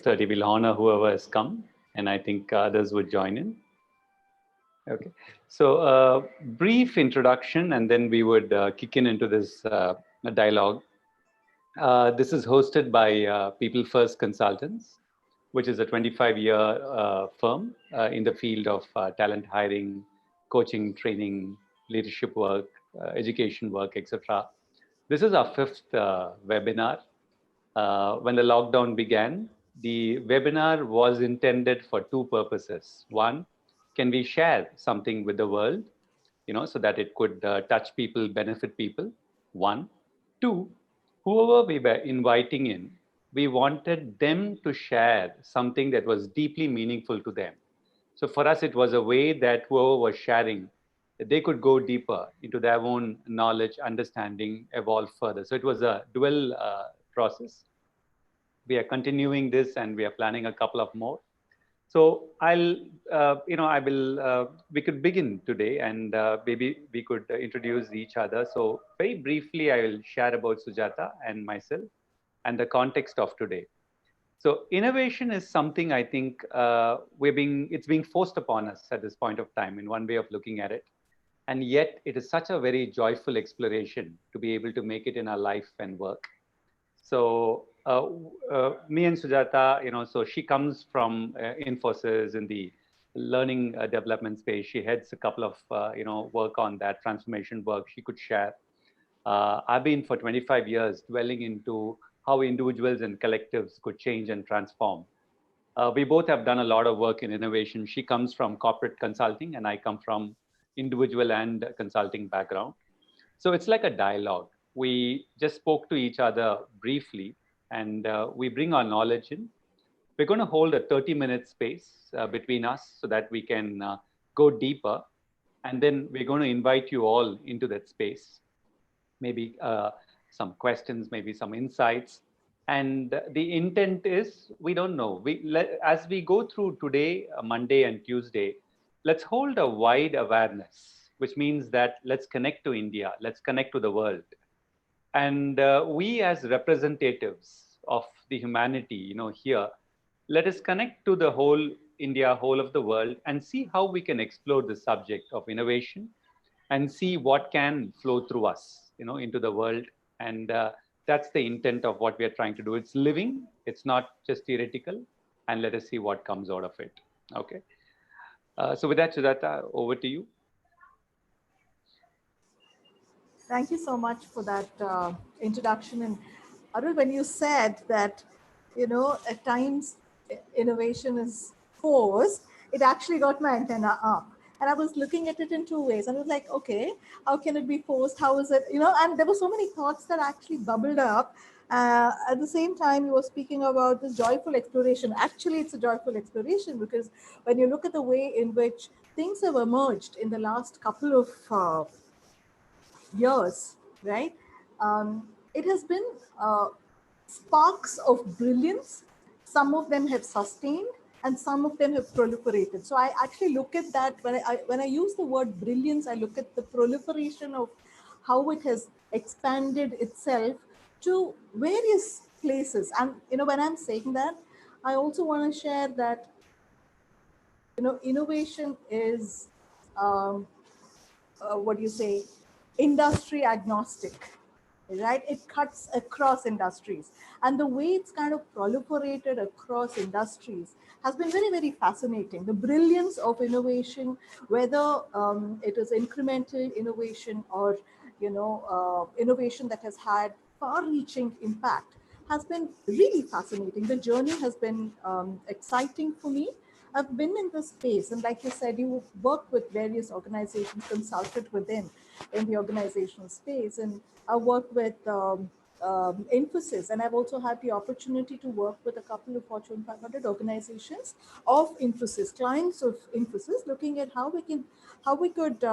30 will honor whoever has come, and I think others would join in. Okay, so brief introduction, and then we would kick into this dialogue. This is hosted by People First Consultants, which is a 25-year firm in the field of talent hiring, coaching, training, leadership work, education work, etc. This is our fifth webinar. When the lockdown began, the webinar was intended for two purposes. One, can we share something with the world, so that it could touch people, benefit people? One. Two, whoever we were inviting in, we wanted them to share something that was deeply meaningful to them. So for us, it was a way that whoever was sharing, they could go deeper into their own knowledge, understanding, evolve further. So it was a dual process. We are continuing this, and we are planning a couple of more. So we could begin today, and maybe we could introduce each other. So very briefly, I will share about Sujatha and myself and the context of today. So innovation is something I think it's being forced upon us at this point of time in one way of looking at it. And yet it is such a very joyful exploration to be able to make it in our life and work. So me and Sujatha, so she comes from Infosys in the learning development space. She heads a couple of, work on that transformation work she could share. I've been for 25 years dwelling into how individuals and collectives could change and transform. We both have done a lot of work in innovation. She comes from corporate consulting, and I come from individual and consulting background. So it's like a dialogue. We just spoke to each other briefly, and we bring our knowledge in. We're going to hold a 30-minute space between us so that we can go deeper. And then we're going to invite you all into that space. Maybe some questions, maybe some insights. And the intent is, we don't know. As we go through today, Monday and Tuesday, let's hold a wide awareness, which means that let's connect to India, let's connect to the world. And we as representatives of the humanity, here, let us connect to the whole India, whole of the world, and see how we can explore the subject of innovation and see what can flow through us, into the world. And that's the intent of what we are trying to do. It's living, it's not just theoretical, and let us see what comes out of it. Okay. So with that, Sujatha, over to you. Thank you so much for that introduction. And Arul, when you said that, at times innovation is forced, it actually got my antenna up. And I was looking at it in two ways. And I was like, okay, how can it be forced? How is it? And there were so many thoughts that actually bubbled up. At the same time, you were speaking about this joyful exploration. Actually, it's a joyful exploration because when you look at the way in which things have emerged in the last couple of years, right? It has been sparks of brilliance. Some of them have sustained, and some of them have proliferated. So I actually look at that when I use the word brilliance, I look at the proliferation of how it has expanded itself to various places. And when I'm saying that, I also want to share that innovation is what do you say, industry agnostic, right? It cuts across industries, and the way it's kind of proliferated across industries has been very, very fascinating. The brilliance of innovation, whether it is incremental innovation or innovation that has had far-reaching impact, has been really fascinating. The journey has been exciting for me. I've been in this space, and like you said, you worked with various organizations, consulted within in the organizational space, and I worked with Infosys, and I've also had the opportunity to work with a couple of Fortune 500 organizations of Infosys, clients of Infosys, looking at how we could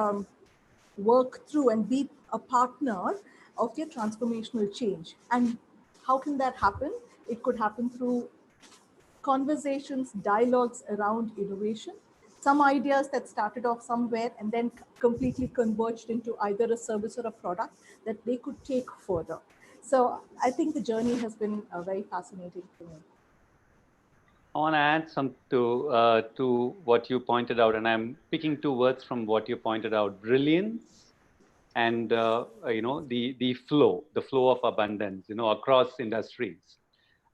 work through and be a partner of their transformational change. And how can that happen? It could happen through conversations, dialogues around innovation, some ideas that started off somewhere and then completely converged into either a service or a product that they could take further. So I think the journey has been very fascinating for me. I want to add some to what you pointed out, and I'm picking two words from what you pointed out: brilliance and the flow of abundance, across industries.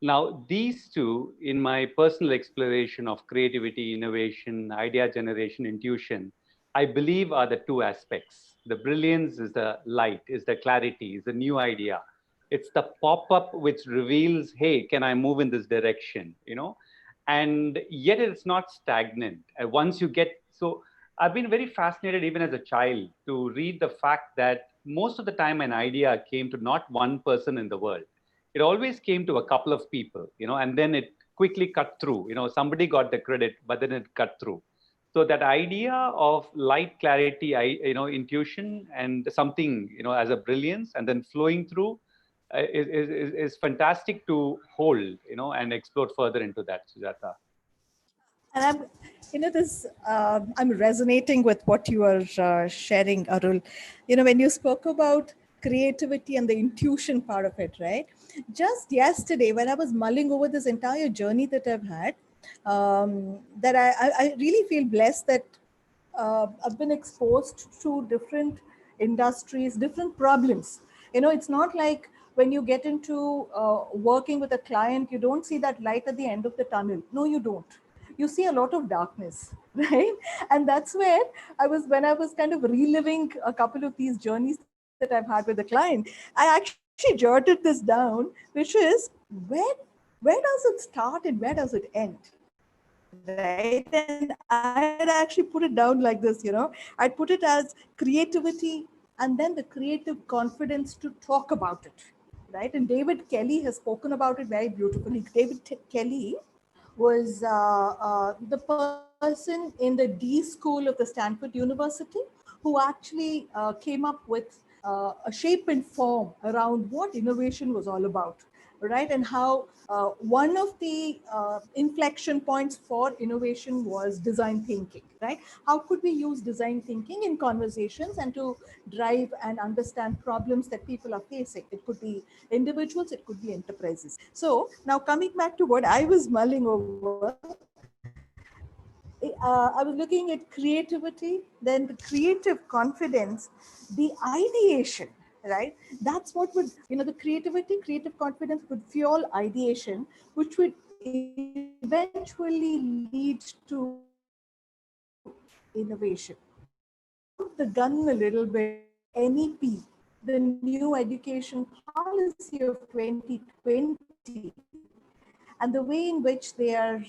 Now, these two, in my personal exploration of creativity, innovation, idea generation, intuition, I believe are the two aspects. The brilliance is the light, is the clarity, is the new idea. It's the pop-up which reveals, hey, can I move in this direction? And yet it's not stagnant. Once you get so, I've been very fascinated even as a child to read the fact that most of the time an idea came to not one person in the world. It always came to a couple of people, and then it quickly cut through. Somebody got the credit, but then it cut through. So that idea of light, clarity, intuition, and something, as a brilliance, and then flowing through, is fantastic to hold, and explore further into that, Sujata. And I'm resonating with what you are sharing, Arul. When you spoke about creativity and the intuition part of it, right? Just yesterday, when I was mulling over this entire journey that I've had, that I really feel blessed that I've been exposed to different industries, different problems. It's not like when you get into working with a client, you don't see that light at the end of the tunnel. No, you don't. You see a lot of darkness, right? And that's where when I was kind of reliving a couple of these journeys that I've had with the client, I actually jotted this down, which is where does it start and where does it end? Right. And I had actually put it down like this, I'd put it as creativity and then the creative confidence to talk about it. Right. And David Kelly has spoken about it very beautifully. Kelly was the person in the D School of the Stanford University who actually came up with a shape and form around what innovation was all about, right? And how one of the inflection points for innovation was design thinking, right? How could we use design thinking in conversations and to drive and understand problems that people are facing? It could be individuals, it could be enterprises. So now coming back to what I was mulling over, I was looking at creativity, then the creative confidence, the ideation, right? That's what would, the creativity, creative confidence would fuel ideation, which would eventually lead to innovation. Now, to jump the gun a little bit, NEP, the new education policy of 2020, and the way in which they are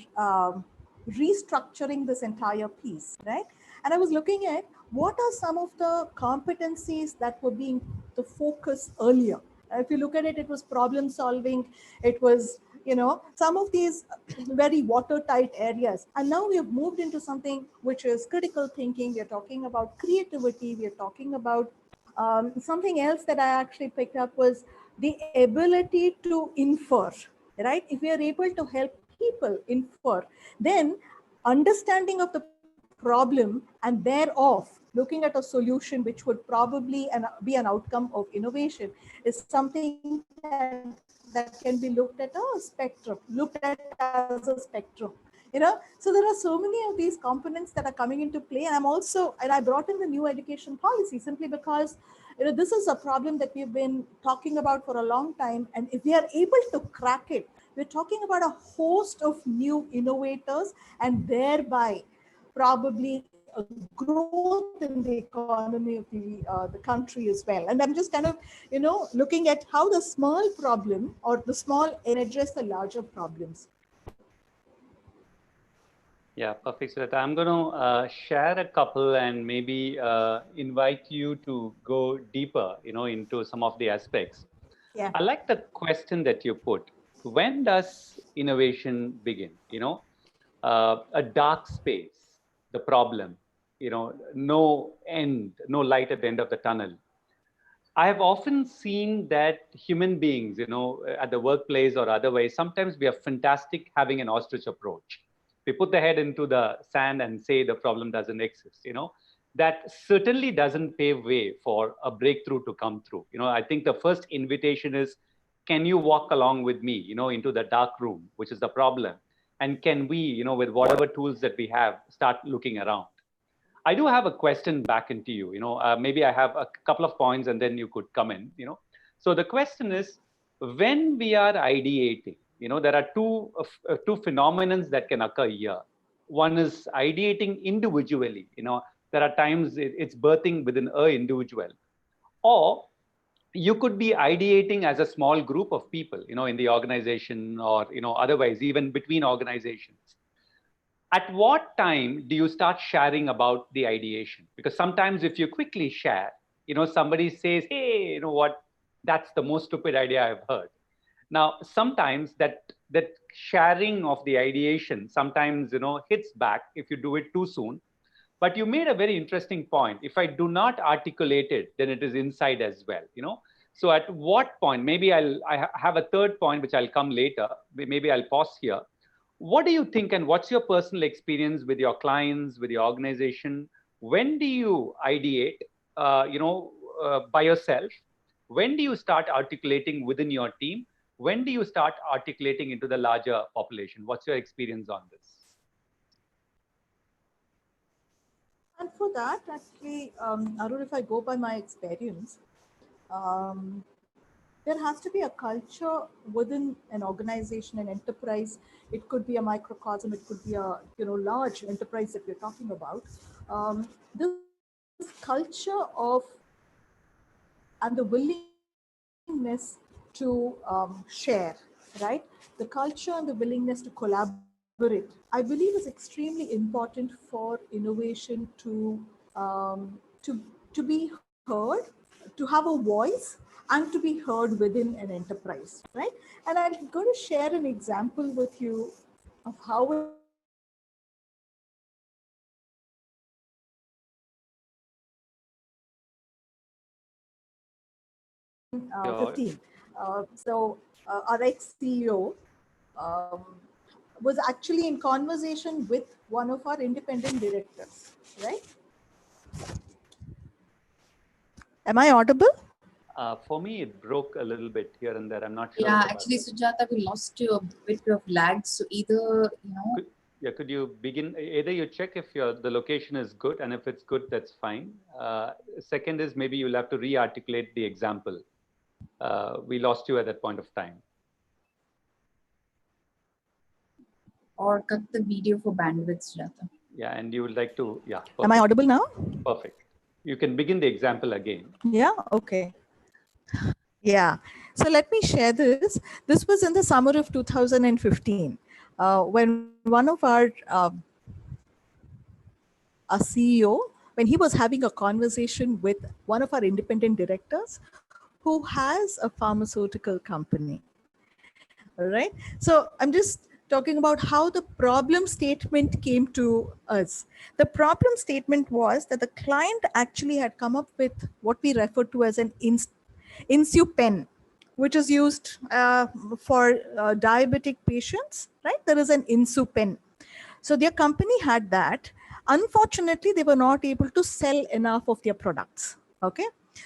restructuring this entire piece, right? And I was looking at what are some of the competencies that were being the focus earlier. If you look at it, it was problem solving, it was, some of these very watertight areas. And now we have moved into something which is critical thinking. We're talking about creativity, we're talking about something else that I actually picked up was the ability to infer, right? If we are able to help people infer, then understanding of the problem and thereof looking at a solution which would probably be an outcome of innovation is something that can be looked at a spectrum, so there are so many of these components that are coming into play. And I brought in the new education policy simply because this is a problem that we've been talking about for a long time. And if we are able to crack it, we're talking about a host of new innovators and thereby probably a growth in the economy of the country as well. And I'm just kind of, looking at how the small problem or the small address the larger problems. Yeah, perfect, Sujata. I'm going to share a couple and maybe invite you to go deeper, into some of the aspects. Yeah. I like the question that you put. When does innovation begin? A dark space, the problem, no end, no light at the end of the tunnel. I have often seen that human beings, at the workplace or otherwise, sometimes we are fantastic having an ostrich approach. We put the head into the sand and say the problem doesn't exist, That certainly doesn't pave way for a breakthrough to come through. I think the first invitation is, can you walk along with me, into the dark room, which is the problem? And can we, with whatever tools that we have, start looking around? I do have a question back into you. Maybe I have a couple of points, and then you could come in. So the question is, when we are ideating, there are two phenomenons that can occur here. One is ideating individually. There are times it's birthing within a individual, or you could be ideating as a small group of people, in the organization, or otherwise even between organizations. At what time do you start sharing about the ideation? Because sometimes if you quickly share, somebody says, hey, you know what, that's the most stupid idea I've heard. Now sometimes that sharing of the ideation sometimes hits back if you do it too soon. But you made a very interesting point. If I do not articulate it, then it is inside as well. So at what point, maybe I have a third point which I'll come later, maybe I'll pause here. What do you think, and what's your personal experience with your clients, with your organization? When do you ideate, by yourself? When do you start articulating within your team? When do you start articulating into the larger population? What's your experience on this? And for that, actually, Arul, if I go by my experience, there has to be a culture within an organization, an enterprise. It could be a microcosm, it could be a large enterprise that we're talking about. This culture of and the willingness to share, right? The culture and the willingness to collaborate, I believe, is extremely important for innovation to be heard, to have a voice, and to be heard within an enterprise, right? And I'm going to share an example with you of how it happened within Your 2015. Our ex-CEO was actually in conversation with one of our independent directors, right? Am I audible? For me, it broke a little bit here and there. I'm not sure. Yeah, actually, Sujatha, we lost you a bit of lag. So either, Could you begin? Either you check if the location is good, and if it's good, that's fine. Second is maybe you'll have to re-articulate the example. We lost you at that point of time. or cut the video for bandwidth, Sujatha. Yeah, and you would like to, yeah. Perfect. Am I audible now? Perfect. You can begin the example again. Yeah, okay. Yeah. So let me share this. This was in the summer of 2015, when one of our CEO, when he was having a conversation with one of our independent directors who has a pharmaceutical company. All right. So I'm just talking about how the problem statement came to us. The problem statement was that the client actually had come up with what we refer to as an insu pen, which is used for diabetic patients, right? There is an insu pen. So their company had that. Unfortunately, they were not able to sell enough of their products. Okay.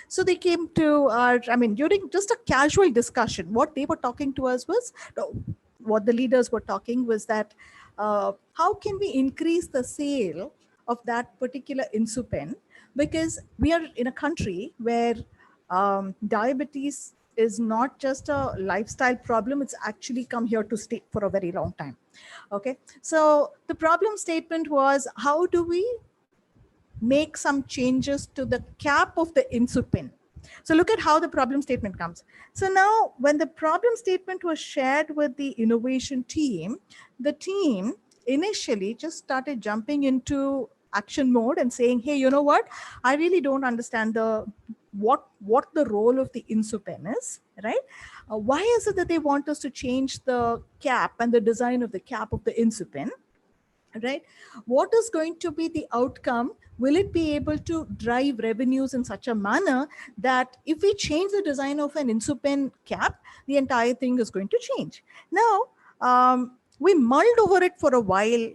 So they came to our, during just a casual discussion, what they were talking to us was, what the leaders were talking was that, how can we increase the sale of that particular insu pen? Because we are in a country where diabetes is not just a lifestyle problem, it's actually come here to stay for a very long time. Okay, so the problem statement was, how do we make some changes to the cap of the insu pen? So look at how the problem statement comes. So now when the problem statement was shared with the innovation team, the team initially just started jumping into action mode and saying, hey, you know what? I really don't understand what the role of the insu pen is, right? Why is it that they want us to change the cap and the design of the cap of the insu pen? Right? What is going to be the outcome? Will it be able to drive revenues in such a manner that if we change the design of an insu pen cap, the entire thing is going to change? Now, we mulled over it for a while.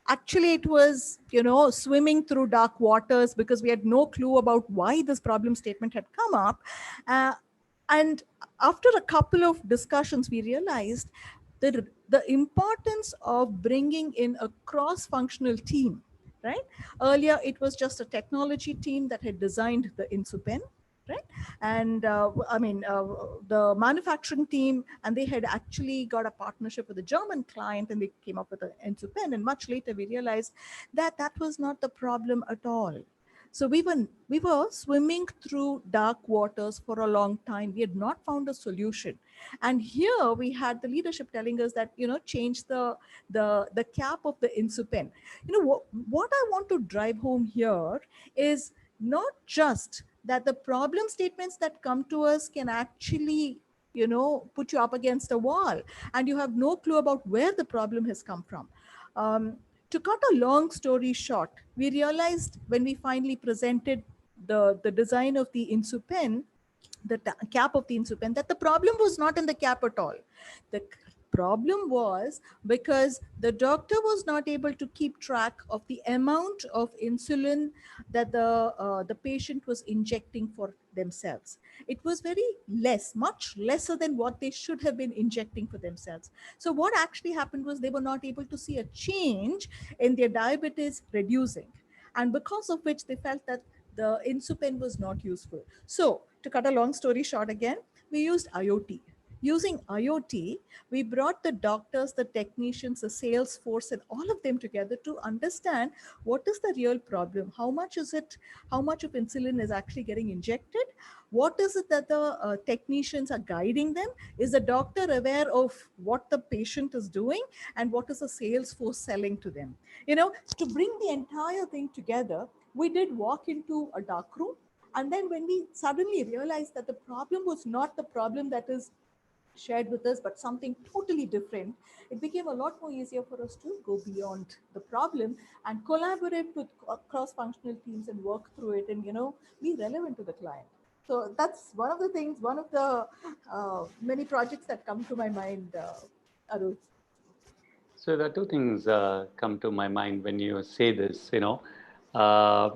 Actually, it was, swimming through dark waters because we had no clue about why this problem statement had come up. And after a couple of discussions, we realized the importance of bringing in a cross-functional team, right? Earlier, it was just a technology team that had designed the InsuPen, right? And the manufacturing team, and they had actually got a partnership with a German client, and they came up with an InsuPen. And much later, we realized that that was not the problem at all. So we were swimming through dark waters for a long time. We had not found a solution, and here we had the leadership telling us that, change the cap of the InsuPen. What I want to drive home here is not just that the problem statements that come to us can actually put you up against a wall and you have no clue about where the problem has come from. To cut a long story short, we realized when we finally presented the design of the InsuPen, the cap of the InsuPen, that the problem was not in the cap at all. The problem was because the doctor was not able to keep track of the amount of insulin that the patient was injecting for themselves. It was very less, much lesser than what they should have been injecting for themselves. So what actually happened was they were not able to see a change in their diabetes reducing, and because of which they felt that the InsuPen was not useful. So to cut a long story short again, we used IoT. Using IoT, we brought the doctors, the technicians, the sales force, and all of them together to understand what is the real problem. How much is it? How much of insulin is actually getting injected? What is it that the technicians are guiding them? Is the doctor aware of what the patient is doing? And what is the sales force selling to them? To bring the entire thing together, we did walk into a dark room. And then when we suddenly realized that the problem was not the problem that is shared with us, but something totally different, it became a lot more easier for us to go beyond the problem and collaborate with cross-functional teams and work through it and, be relevant to the client. So that's one of the things, one of the many projects that come to my mind, Arul. So there are two things come to my mind when you say this. Uh,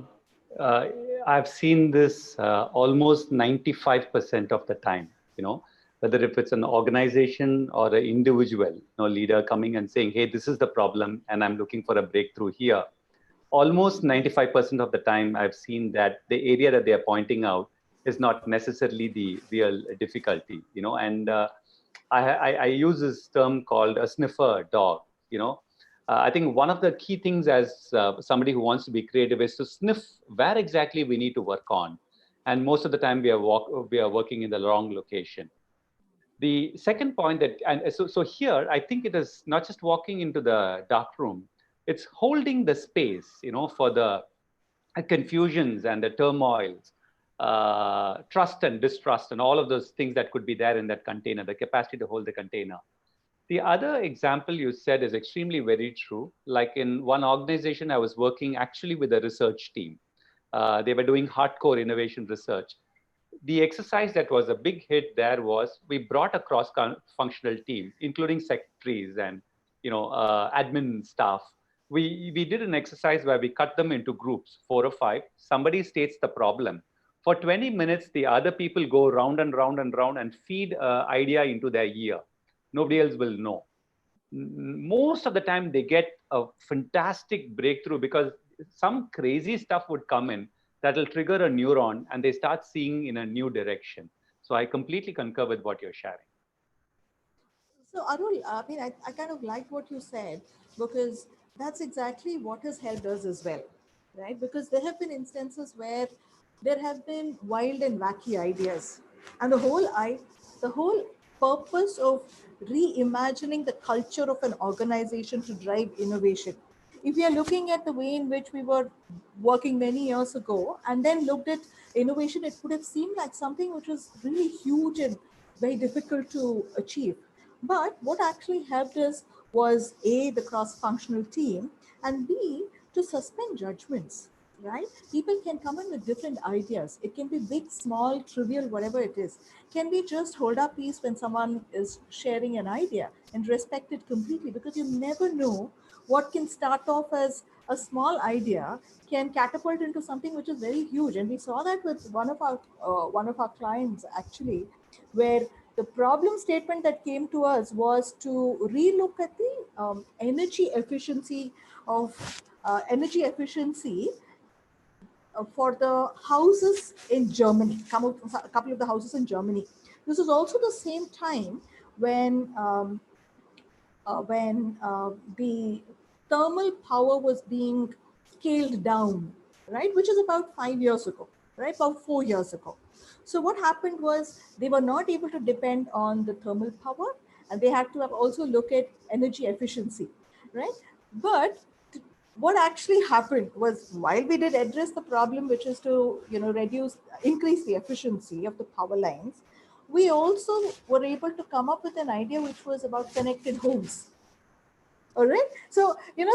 uh, I've seen this almost 95% of the time. Whether if it's an organization or an individual, leader coming and saying, "Hey, this is the problem, and I'm looking for a breakthrough here." Almost 95% of the time, I've seen that the area that they are pointing out is not necessarily the real difficulty. And I use this term called a sniffer dog. I think one of the key things as somebody who wants to be creative is to sniff where exactly we need to work on. And most of the time we are working in the wrong location. The second point so here, I think it is not just walking into the dark room, it's holding the space, for the confusions and the turmoils, trust and distrust, and all of those things that could be there in that container, the capacity to hold the container. The other example you said is extremely very true. Like in one organization, I was working actually with a research team. They were doing hardcore innovation research. The exercise that was a big hit there was we brought a cross-functional team, including secretaries and admin staff. We did an exercise where we cut them into groups, 4 or 5. Somebody states the problem. For 20 minutes, the other people go round and round and round and feed an idea into their ear. Nobody else will know. Most of the time, they get a fantastic breakthrough because some crazy stuff would come in that will trigger a neuron and they start seeing in a new direction. So I completely concur with what you're sharing. So Arul, I kind of like what you said, because that's exactly what has helped us as well, right? Because there have been instances where there have been wild and wacky ideas, and the whole purpose of reimagining the culture of an organization to drive innovation. If we are looking at the way in which we were working many years ago and then looked at innovation, it would have seemed like something which was really huge and very difficult to achieve. But what actually helped us was A, the cross functional team, and B, to suspend judgments, right? People can come in with different ideas. It can be big, small, trivial, whatever it is. Can we just hold our peace when someone is sharing an idea and respect it completely? Because you never know what can start off as a small idea can catapult into something which is very huge. And we saw that with one of our clients actually, where The problem statement that came to us was to relook at the energy efficiency of energy efficiency for the houses in Germany, a couple of the houses in Germany. This is also the same time when the thermal power was being scaled down, right? Which is about 5 years ago, right? About 4 years ago. So what happened was they were not able to depend on the thermal power, and they had to have also look at energy efficiency, right? But what actually happened was, while we did address the problem, which is to increase the efficiency of the power lines, we also were able to come up with an idea which was about connected homes. All right. So,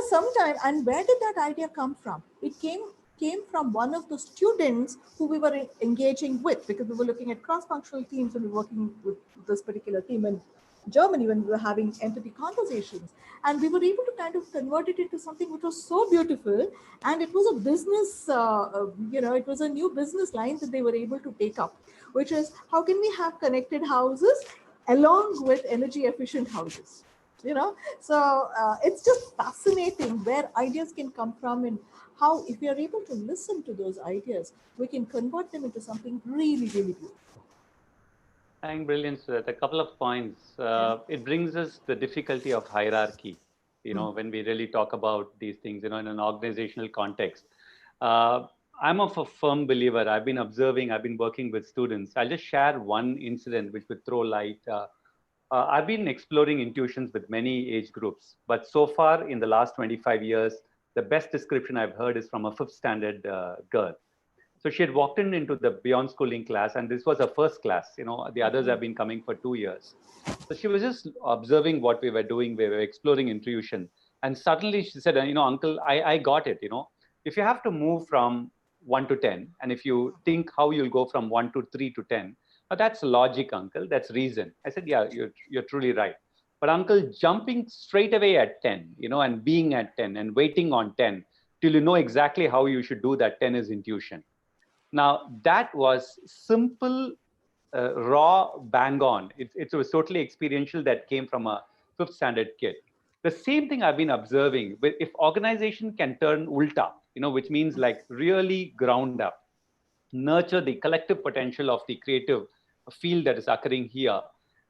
sometime, and where did that idea come from? It came from one of the students who we were engaging with, because we were looking at cross-functional teams and we were working with this particular team in Germany when we were having empathy conversations. And we were able to kind of convert it into something which was so beautiful. And it was a business, it was a new business line that they were able to take up, which is, how can we have connected houses along with energy efficient houses? So it's just fascinating where ideas can come from, and how, if we are able to listen to those ideas, we can convert them into something really, really beautiful. I think brilliant, Sujatha. A couple of points. It brings us the difficulty of hierarchy, when we really talk about these things, in an organizational context. I'm of a firm believer. I've been observing, I've been working with students. I'll just share one incident which would throw light. I've been exploring intuitions with many age groups, but so far in the last 25 years, the best description I've heard is from a fifth standard girl. So she had walked into the beyond schooling class, and this was her first class. The others have been coming for 2 years. So she was just observing what we were doing. We were exploring intuition. And suddenly she said, uncle, I got it. If you have to move from 1 to 10, and if you think how you'll go from 1 to 3 to 10, that's logic, uncle. That's reason. I said, yeah, you're truly right. But uncle, jumping straight away at 10, and being at 10 and waiting on 10 till you know exactly how you should do that 10 is intuition. Now, that was simple, raw, bang on. It was totally experiential, that came from a fifth standard kid. The same thing I've been observing, if organization can turn ulta, which means like really ground up, nurture the collective potential of the creative field that is occurring here.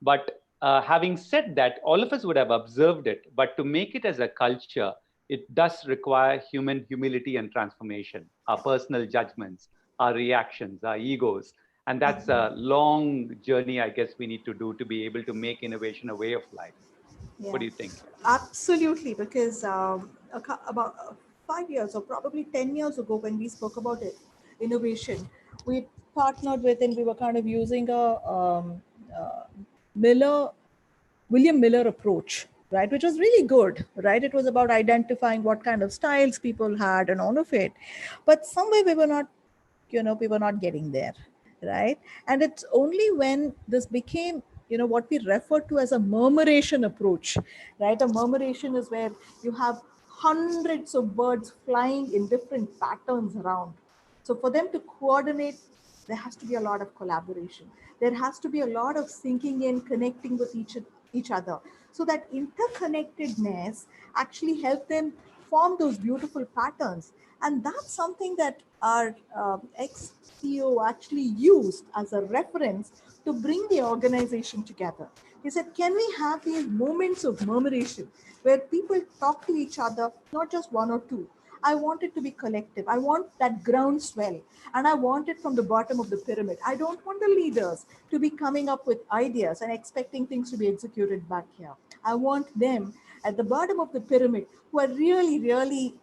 But having said that, all of us would have observed it, but to make it as a culture, it does require human humility and transformation, our personal judgments, our reactions, our egos. And that's a long journey, I guess, we need to do to be able to make innovation a way of life. Yeah. What do you think? Absolutely, because about 5 years or probably 10 years ago, when we spoke about it, innovation, we partnered with, and we were kind of using a Miller William Miller approach, right, which was really good, right? It was about identifying what kind of styles people had and all of it. But somewhere we were not getting there, right? And it's only when this became, what we refer to as a murmuration approach, right? A murmuration is where you have hundreds of birds flying in different patterns around. So for them to coordinate, there has to be a lot of collaboration. There has to be a lot of syncing in, connecting with each other. So that interconnectedness actually help them form those beautiful patterns. And that's something that our ex-CEO actually used as a reference to bring the organization together. He said, can we have these moments of murmuration where people talk to each other, not just one or two? I want it to be collective. I want that groundswell, and I want it from the bottom of the pyramid. I don't want the leaders to be coming up with ideas and expecting things to be executed back here. I want them at the bottom of the pyramid who are really, really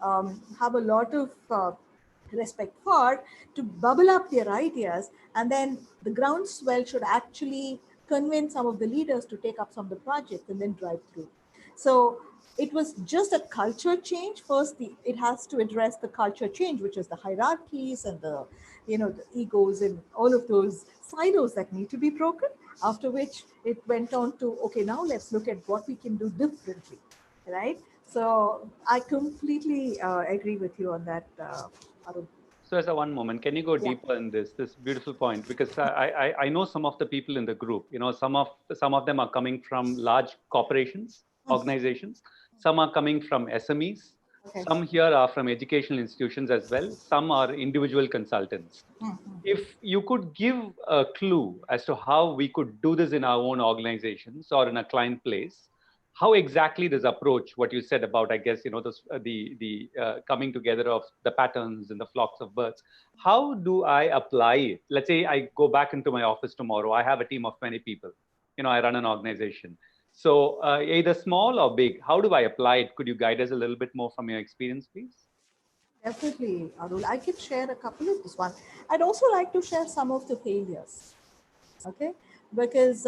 have a lot of respect for, to bubble up their ideas, and then the groundswell should actually convince some of the leaders to take up some of the projects and then drive through. So it was just a culture change. First, it has to address the culture change, which is the hierarchies and the egos and all of those silos that need to be broken. After which it went on to, okay, now let's look at what we can do differently, right? So I completely agree with you on that, Arul. So as a one moment, can you go Yeah. deeper in this beautiful point? Because I know some of the people in the group. You know, some of them are coming from large corporations, organizations. Some are coming from SMEs. Okay. Some here are from educational institutions as well. Some are individual consultants. If you could give a clue as to how we could do this in our own organizations or in a client place, how exactly this approach, what you said about, I guess, you know, the coming together of the patterns and the flocks of birds, how do I apply it? Let's say I go back into my office tomorrow. I have a team of 20 people. You know, I run an organization. So either small or big, how do I apply it? Could you guide us a little bit more from your experience, please? Definitely, Arul. I can share a couple of this one. I'd also like to share some of the failures. Okay, because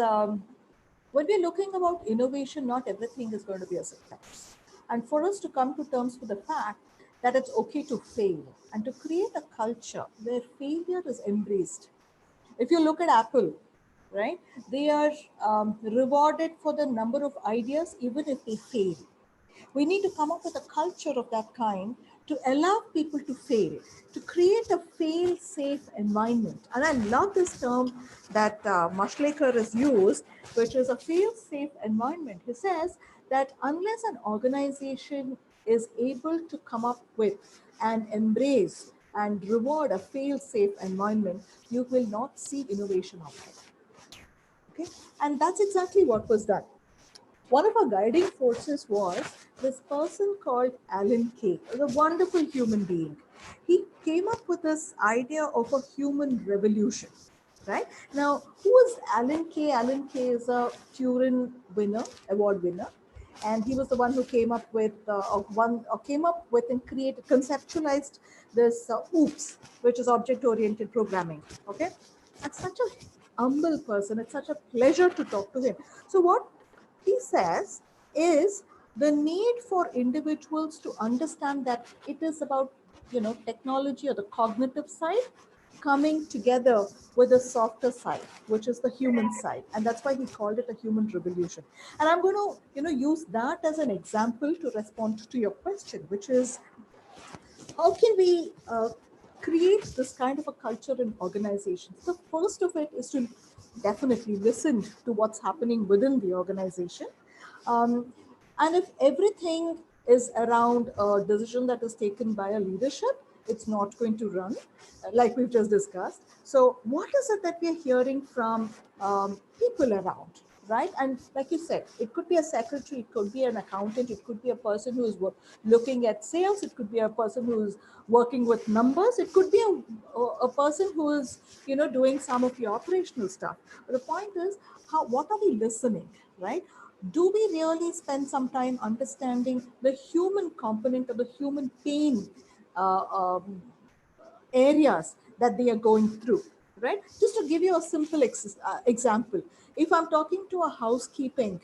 when we're looking about innovation, not everything is going to be a success. And for us to come to terms with the fact that it's okay to fail and to create a culture where failure is embraced. If you look at Apple, right, they are rewarded for the number of ideas, even if they fail. We need to come up with a culture of that kind to allow people to fail, to create a fail safe environment. And I love this term that Mashlekar has used, which is a fail safe environment. He says that unless an organization is able to come up with and embrace and reward a fail safe environment, you will not see innovation out there. Okay, and that's exactly what was done. One of our guiding forces was this person called Alan Kay, a wonderful human being. He came up with this idea of a human revolution. Right now, who is Alan Kay? Alan Kay is a Turing winner, award winner, and he was the one who came up with came up with and created, conceptualized this OOPS, which is object-oriented programming. Okay, that's such a humble person. It's such a pleasure to talk to him. So what he says is the need for individuals to understand that it is about, technology or the cognitive side coming together with the softer side, which is the human side, and that's why he called it a human revolution. And I'm going to, use that as an example to respond to your question, which is how can we create this kind of a culture in organizations? The first of it is to definitely listen to what's happening within the organization. Um, and if everything is around a decision that is taken by a leadership, it's not going to run, like we've just discussed. So, what is it that we're hearing from people around? Right, and like you said, it could be a secretary, it could be an accountant, it could be a person who is looking at sales, it could be a person who is working with numbers, it could be a person who is, doing some of the operational stuff. But the point is, what are we listening, right? Do we really spend some time understanding the human component of the human pain uh, um, areas that they are going through, right? Just to give you a simple example, if I'm talking to a housekeeping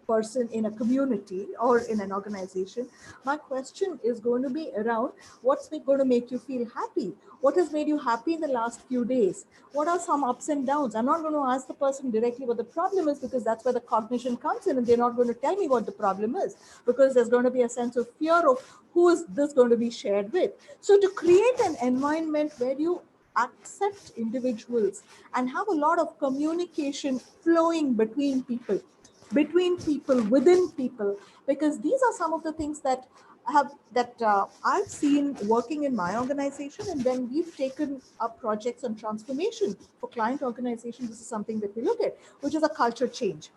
person in a community or in an organization, my question is going to be around what's going to make you feel happy? What has made you happy in the last few days? What are some ups and downs? I'm not going to ask the person directly what the problem is, because that's where the cognition comes in, and they're not going to tell me what the problem is, because there's going to be a sense of fear of who is this going to be shared with. So to create an environment where you accept individuals and have a lot of communication flowing between people, within people, because these are some of the things that I've seen working in my organization. And when we've taken up projects on transformation for client organizations, this is something that we look at, which is a culture change.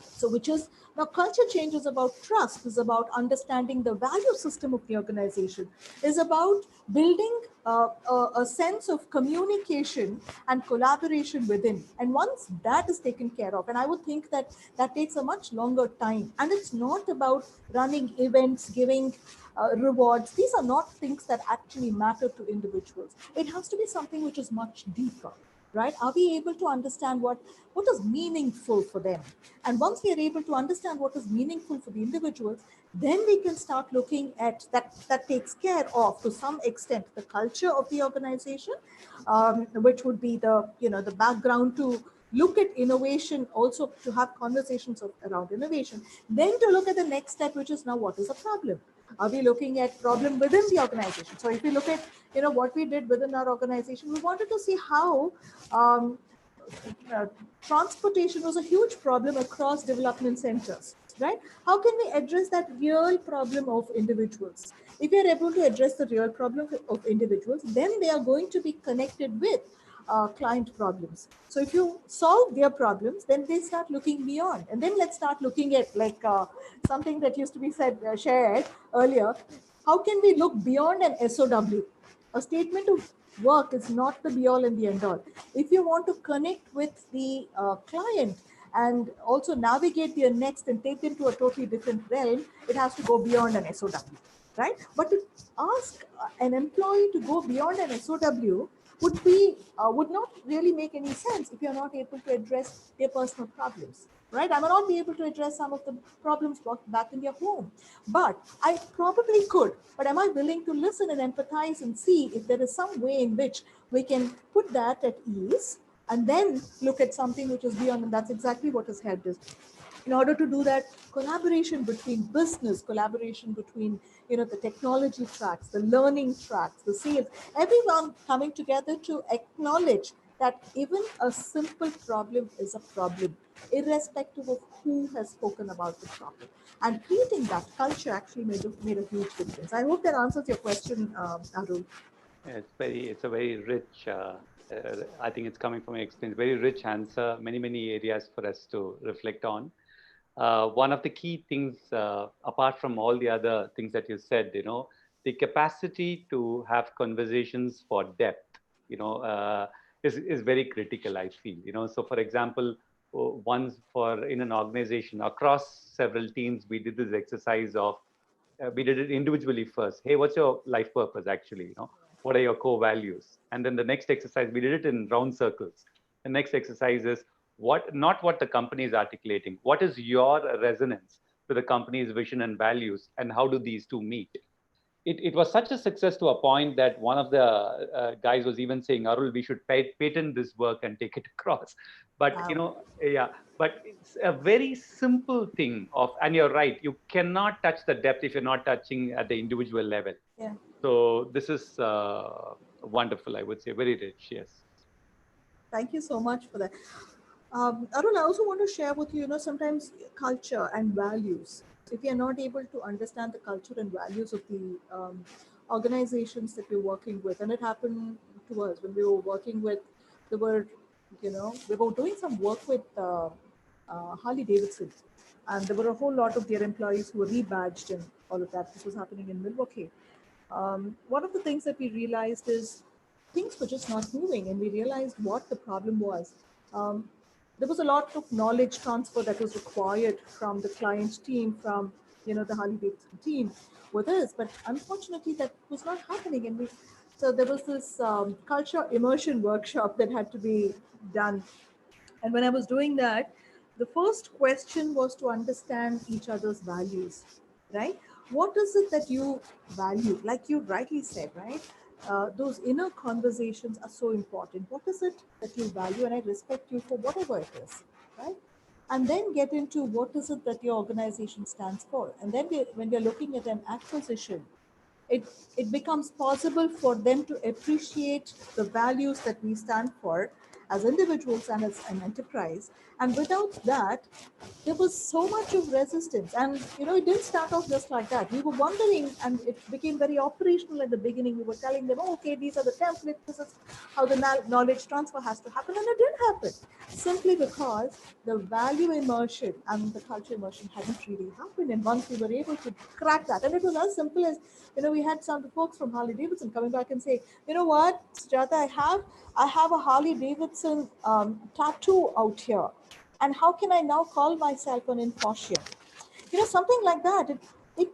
So which is, now culture change is about trust, is about understanding the value system of the organization, is about building a sense of communication and collaboration within. And once that is taken care of, and I would think that that takes a much longer time, and it's not about running events, giving rewards. These are not things that actually matter to individuals. It has to be something which is much deeper, right? Are we able to understand what is meaningful for them? And once we are able to understand what is meaningful for the individuals, then we can start looking at that takes care of, to some extent, the culture of the organization, which would be the background to look at innovation, also to have conversations around innovation, then to look at the next step, which is now what is the problem. Are we looking at problem within the organization? So if we look at, what we did within our organization, we wanted to see how um, uh, transportation was a huge problem across development centers, right? How can we address that real problem of individuals? If we are able to address the real problem of individuals, then they are going to be connected with client problems. So if you solve their problems, then they start looking beyond. And then let's start looking at like something that used to be said, shared earlier. How can we look beyond an SOW? A statement of work is not the be all and the end all. If you want to connect with the client and also navigate their next and take them to a totally different realm, it has to go beyond an SOW, right? But to ask an employee to go beyond an SOW would not really make any sense if you're not able to address their personal problems, right? I may not be able to address some of the problems back in their home, but I probably could. But am I willing to listen and empathize and see if there is some way in which we can put that at ease and then look at something which is beyond? And that's exactly what has helped us. In order to do that, collaboration between business, collaboration between the technology tracks, the learning tracks, the sales, everyone coming together to acknowledge that even a simple problem is a problem, irrespective of who has spoken about the problem. And creating that culture actually made a huge difference. I hope that answers your question, Arul. It's a very rich, I think it's coming from experience, very rich answer, many areas for us to reflect on. One of the key things, apart from all the other things that you said, the capacity to have conversations for depth, is very critical, I feel. So for example, once for in an organization across several teams, we did this exercise of, we did it individually first. Hey, what's your life purpose actually? What are your core values? And then the next exercise, we did it in round circles. The next exercise is not what the company is articulating. What is your resonance to the company's vision and values, and how do these two meet? It was such a success to a point that one of the guys was even saying, Arul, we should patent this work and take it across. But, Wow. yeah, but it's a very simple thing of, and you're right, you cannot touch the depth if you're not touching at the individual level. Yeah. So this is wonderful, I would say, very rich, yes. Thank you so much for that. Arun, I also want to share with you, sometimes culture and values. If you're not able to understand the culture and values of the organizations that we're working with, and it happened to us when we were working with, they were, we were doing some work with Harley Davidson, and there were a whole lot of their employees who were rebadged and all of that. This was happening in Milwaukee. One of the things that we realized is things were just not moving, and we realized what the problem was. Um, there was a lot of knowledge transfer that was required from the client team, from the Harley Davidson team with us, but unfortunately that was not happening. And so there was this culture immersion workshop that had to be done, and when I was doing that, the first question was to understand each other's values, right? What is it that you value? Like you rightly said, right? Those inner conversations are so important. What is it that you value? And I respect you for whatever it is, right? And then get into what is it that your organization stands for. And then when we're looking at an acquisition, it, it becomes possible for them to appreciate the values that we stand for as individuals and as an enterprise. And without that, there was so much of resistance. And, it didn't start off just like that. We were wondering, and it became very operational at the beginning. We were telling them, oh, okay, these are the templates, this is how the knowledge transfer has to happen. And it didn't happen simply because the value immersion and the culture immersion hadn't really happened. And once we were able to crack that, and it was as simple as, we had some folks from Harley Davidson coming back and say, you know what, Sujatha, I have a Harley Davidson tattoo out here. And how can I now call myself an Infosys? Something like that. It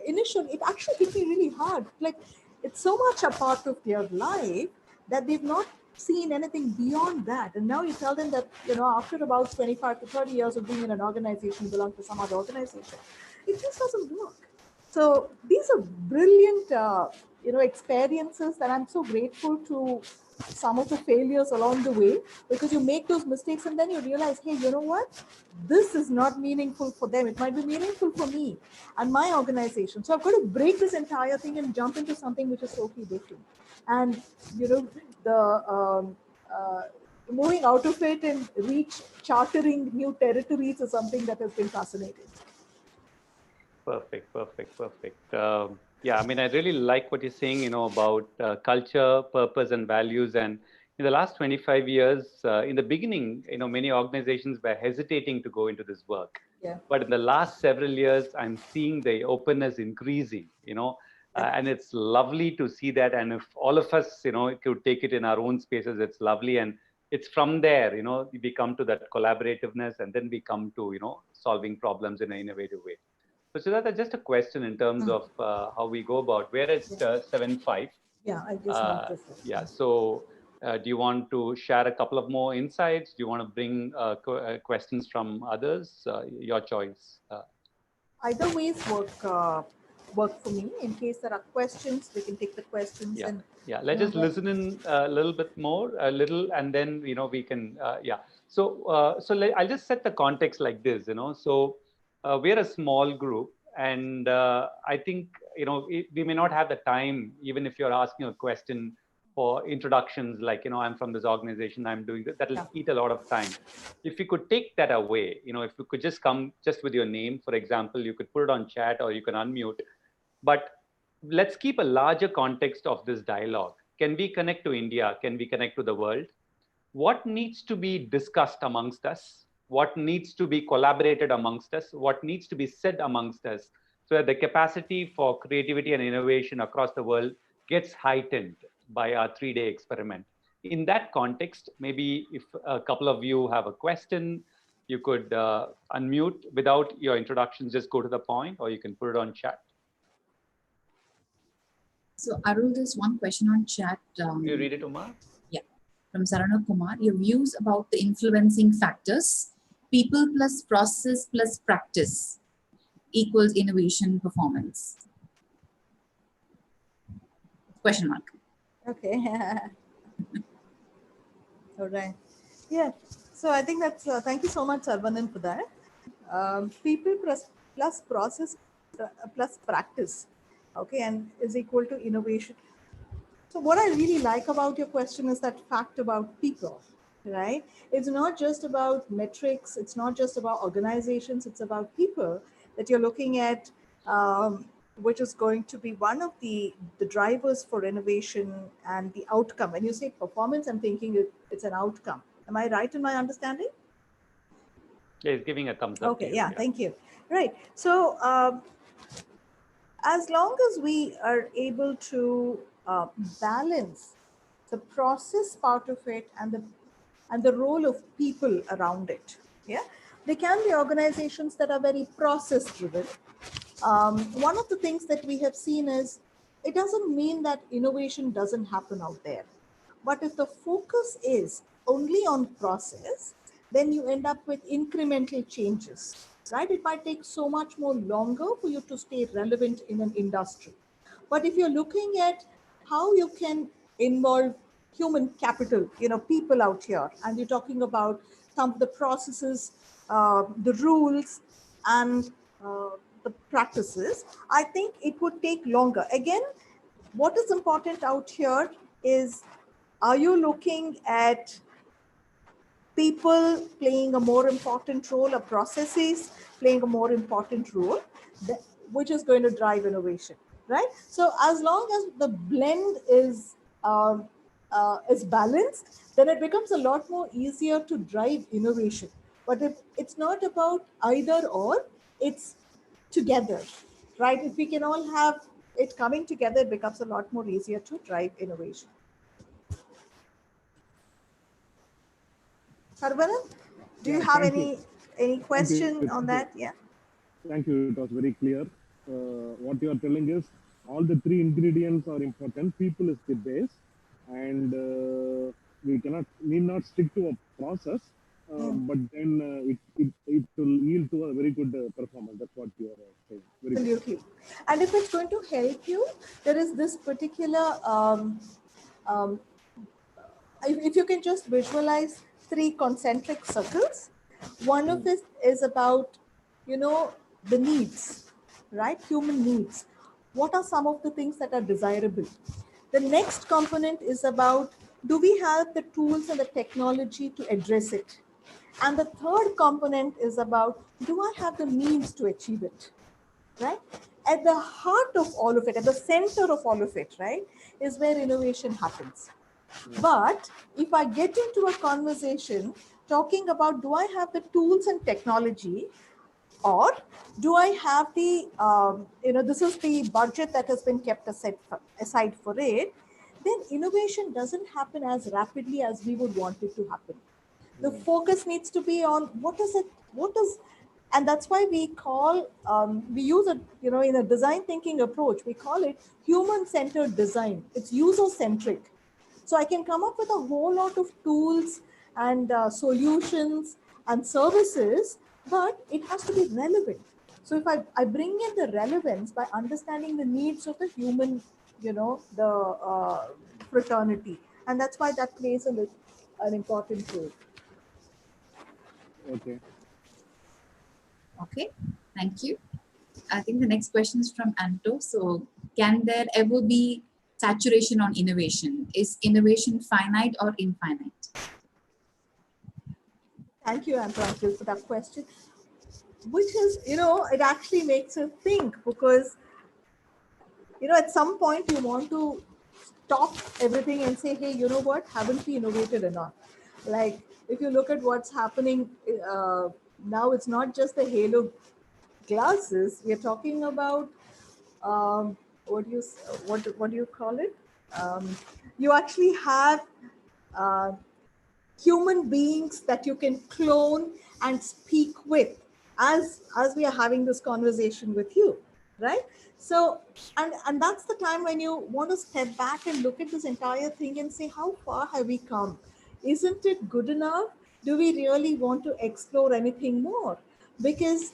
initially, it actually hit me really hard. Like, it's so much a part of their life that they've not seen anything beyond that. And now you tell them that, after about 25 to 30 years of being in an organization, belong to some other organization. It just doesn't work. So these are brilliant, experiences that I'm so grateful to some of the failures along the way, because you make those mistakes and then you realize, hey, you know what? This is not meaningful for them. It might be meaningful for me and my organization. So I've got to break this entire thing and jump into something which is totally different. And, you know, the moving out of it and reach chartering new territories is something that has been fascinating. Perfect, perfect, perfect. Yeah, I mean, I really like what you're saying, about culture, purpose, and values. And in the last 25 years, in the beginning, many organizations were hesitating to go into this work. Yeah. But in the last several years, I'm seeing the openness increasing, and it's lovely to see that. And if all of us, could take it in our own spaces, it's lovely. And it's from there, we come to that collaborativeness, and then we come to, solving problems in an innovative way. So Sujatha, just a question in terms of how we go about. We're at 7:05. Yeah, I just Uh, noticed that. yeah. So, do you want to share a couple of more insights? Do you want to bring questions from others? Your choice. Either ways work for me. In case there are questions, we can take the questions Yeah. and Yeah. Let's just listen in a little bit more, a little, and then we can. Yeah. So, I'll just set the context like this. So we're a small group, and I think we may not have the time, even if you're asking a question for introductions, like I'm from this organization, I'm doing that. That'll eat a lot of time. If you could take that away, if you could just come just with your name, for example, you could put it on chat or you can unmute, but let's keep a larger context of this dialogue. Can we connect to India? Can we connect to the world? What needs to be discussed amongst us? What needs to be collaborated amongst us? What needs to be said amongst us? So that the capacity for creativity and innovation across the world gets heightened by our 3-day experiment. In that context, maybe if a couple of you have a question, you could unmute without your introductions, just go to the point, or you can put it on chat. So Arul, there's one question on chat. You read it, Uma? Yeah, from Sarana Kumar. Your views about the influencing factors, people plus process plus practice equals innovation performance. Question mark. okay. All right. Yeah. So I think that's thank you so much, Sarvanan, for that. People plus process plus practice, okay, and is equal to innovation. So what I really like about your question is that fact about people, right? It's not just about metrics. It's not just about organizations. It's about people that you're looking at, which is going to be one of the drivers for innovation and the outcome. When you say performance, I'm thinking it's an outcome. Am I right in my understanding? Yeah, he's giving a thumbs up. Okay, yeah, thank you. Right. So as long as we are able to balance the process part of it and the role of people around it, yeah, there can be organizations that are very process driven. One of the things that we have seen is it doesn't mean that innovation doesn't happen out there, but if the focus is only on process, then you end up with incremental changes, right? It might take so much more longer for you to stay relevant in an industry. But if you're looking at how you can involve human capital, people out here, and you're talking about some of the processes, the rules, and the practices, I think it would take longer. Again, what is important out here is, are you looking at people playing a more important role, or processes playing a more important role, which is going to drive innovation, right? So as long as the blend is balanced, then it becomes a lot more easier to drive innovation. But if it's not about either or, it's together, right? If we can all have it coming together, it becomes a lot more easier to drive innovation. Sarvana, do you have any question on that? Yeah. Thank you. It was very clear. What you are telling is all the 3 ingredients are important. People is the base, and we need not stick to a process, but then it will yield to a very good performance. That's what you are saying. Very Absolutely. Good. And if it's going to help you, there is this particular if you can just visualize 3 concentric circles, one of it is about, the needs, right? Human needs. What are some of the things that are desirable? The next component is about, do we have the tools and the technology to address it? And the third component is about, do I have the means to achieve it? Right? At the heart of all of it, at the center of all of it, right, is where innovation happens. But if I get into a conversation talking about, do I have the tools and technology, or do I have the, this is the budget that has been kept aside for it, then innovation doesn't happen as rapidly as we would want it to happen. The focus needs to be on and that's why we call, we use it, in a design thinking approach, we call it human-centered design. It's user-centric. So I can come up with a whole lot of tools and solutions and services, but it has to be relevant. So if I bring in the relevance by understanding the needs of the human, the fraternity, and that's why that plays an important role. Okay. Okay, thank you. I think the next question is from Anto. So, can there ever be saturation on innovation? Is innovation finite or infinite? Thank you, Anto, for that question, which is, it actually makes us think, because, at some point you want to stop everything and say, hey, you know what, haven't we innovated enough? Like, if you look at what's happening now, it's not just the Halo glasses. We're talking about, what do you call it? You actually have human beings that you can clone and speak with as we are having this conversation with you, right? So, and that's the time when you want to step back and look at this entire thing and say, how far have we come? Isn't it good enough? Do we really want to explore anything more? Because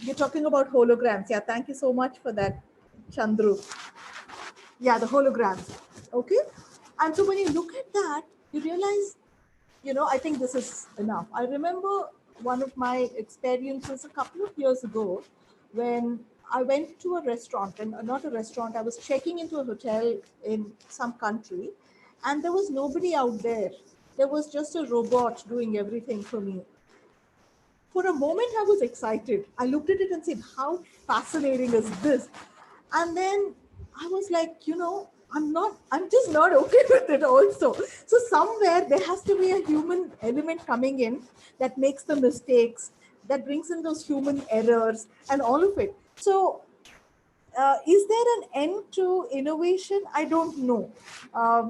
you're talking about holograms. Yeah, thank you so much for that, Chandru. Yeah, the holograms. Okay. And so when you look at that, you realize, I think this is enough. I remember one of my experiences a couple of years ago when I went to a restaurant, and not a restaurant, I was checking into a hotel in some country, and there was nobody out there. There was just a robot doing everything for me. For a moment, I was excited. I looked at it and said, how fascinating is this? And then I was like, I'm just not okay with it also. So somewhere there has to be a human element coming in that makes the mistakes, that brings in those human errors and all of it. So is there an end to innovation? I don't know,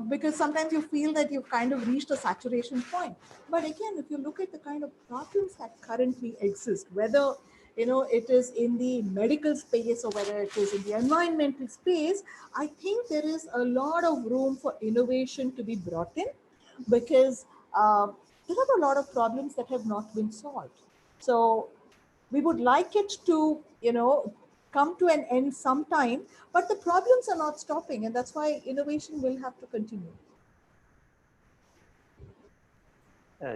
because sometimes you feel that you've kind of reached a saturation point. But again, if you look at the kind of problems that currently exist, whether it is in the medical space or whether it is in the environmental space, I think there is a lot of room for innovation to be brought in, because there are a lot of problems that have not been solved. So we would like it to come to an end sometime, but the problems are not stopping, and that's why innovation will have to continue.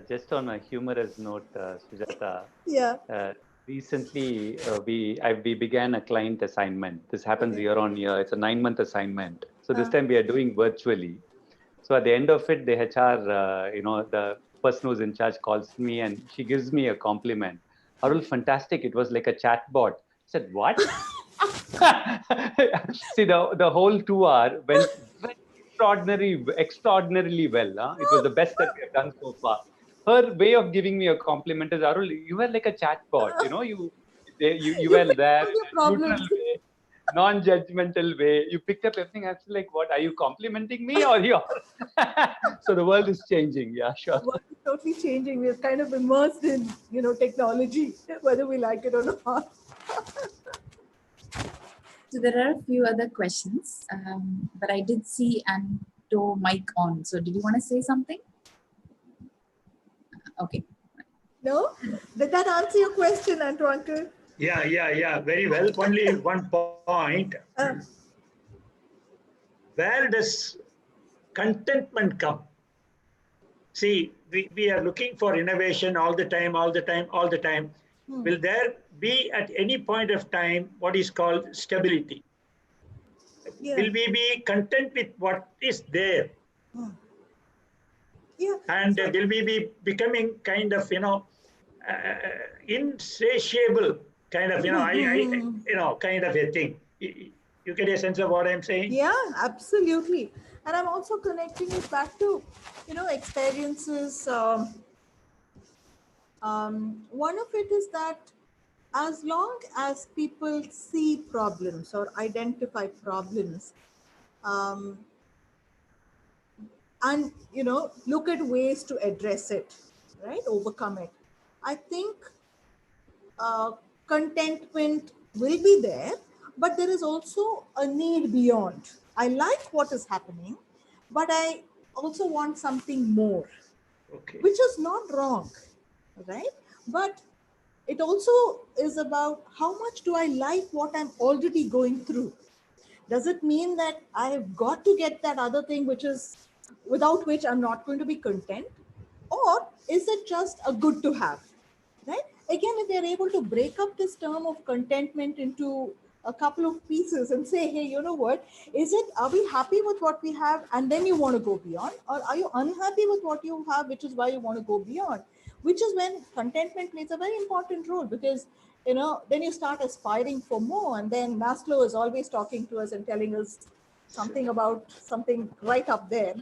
Just on a humorous note, Sujatha, Yeah. recently we began a client assignment. This happens Okay. year on year. It's a 9-month assignment. So this Uh, time we are doing virtually. So at the end of it, the HR, the person who's in charge calls me and she gives me a compliment. Arul, fantastic. It was like a chatbot. I said, what? See, the whole 2 hour went extraordinarily well. Huh? It was the best that we have done so far. Her way of giving me a compliment is, Arul, you were like a chatbot. You you were fix there, all your neutral problems. way, non-judgmental way. You picked up everything. I was like, what? Are you complimenting me or you? So the world is changing. Yeah, The sure. world is totally changing. We're kind of immersed in technology, whether we like it or not. So there are a few other questions, but I did see Anto mic on. So did you want to say something? Okay. No, did that answer your question, Anto uncle? Yeah. Very well. Only one point. Where does contentment come? See, we are looking for innovation all the time, all the time, all the time. Will there be at any point of time what is called stability? Yeah. Will we be content with what is there? Yeah. And So, will we be becoming kind of, uh, insatiable kind of, kind of a thing? You get a sense of what I'm saying? yeah, absolutely. And I'm also connecting it back to, experiences. One of it is that as long as people see problems or identify problems, um, and look at ways to address it, right, overcome it, I think uh, contentment will be there, but there is also a need beyond. I like what is happening, but I also want something more, Okay. which is not wrong, right? But it also is about how much do I like what I'm already going through. Does it mean that I've got to get that other thing which is without which I'm not going to be content? Or is it just a good to have? Right? Again, if they're able to break up this term of contentment into a couple of pieces and say, hey, you know what? Is it, are we happy with what we have and then you want to go beyond? Or are you unhappy with what you have, which is why you want to go beyond? Which is when contentment plays a very important role, because then you start aspiring for more, and then Maslow is always talking to us and telling us something about something right up there.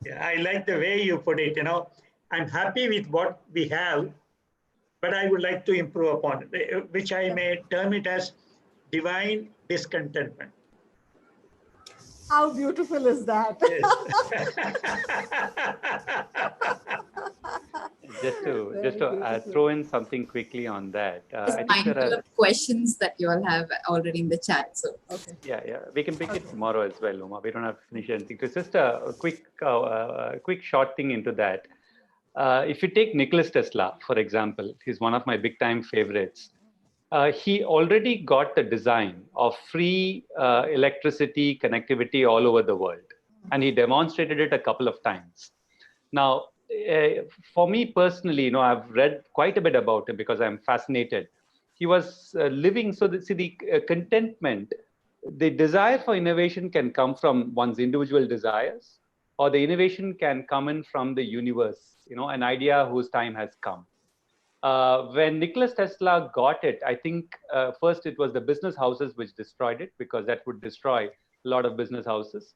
Yeah, I like the way you put it. I'm happy with what we have, but I would like to improve upon it, which I may term it as divine discontentment. How beautiful is that? Yes. Just Very to beautiful. throw in something quickly on that, Just I think there mindful are of questions that you all have already in the chat. So Okay. yeah, we can pick it Okay. tomorrow as well, Uma. We don't have to finish anything. So it's just a quick short thing into that. If you take Nicholas Tesla, for example, he's one of my big time favorites. He already got the design of free electricity connectivity all over the world, and he demonstrated it a couple of times. Now, for me personally, I've read quite a bit about him because I'm fascinated. He was living, so the contentment, the desire for innovation can come from one's individual desires, or the innovation can come in from the universe, an idea whose time has come. When Nicholas Tesla got it, I think first it was the business houses which destroyed it, because that would destroy a lot of business houses.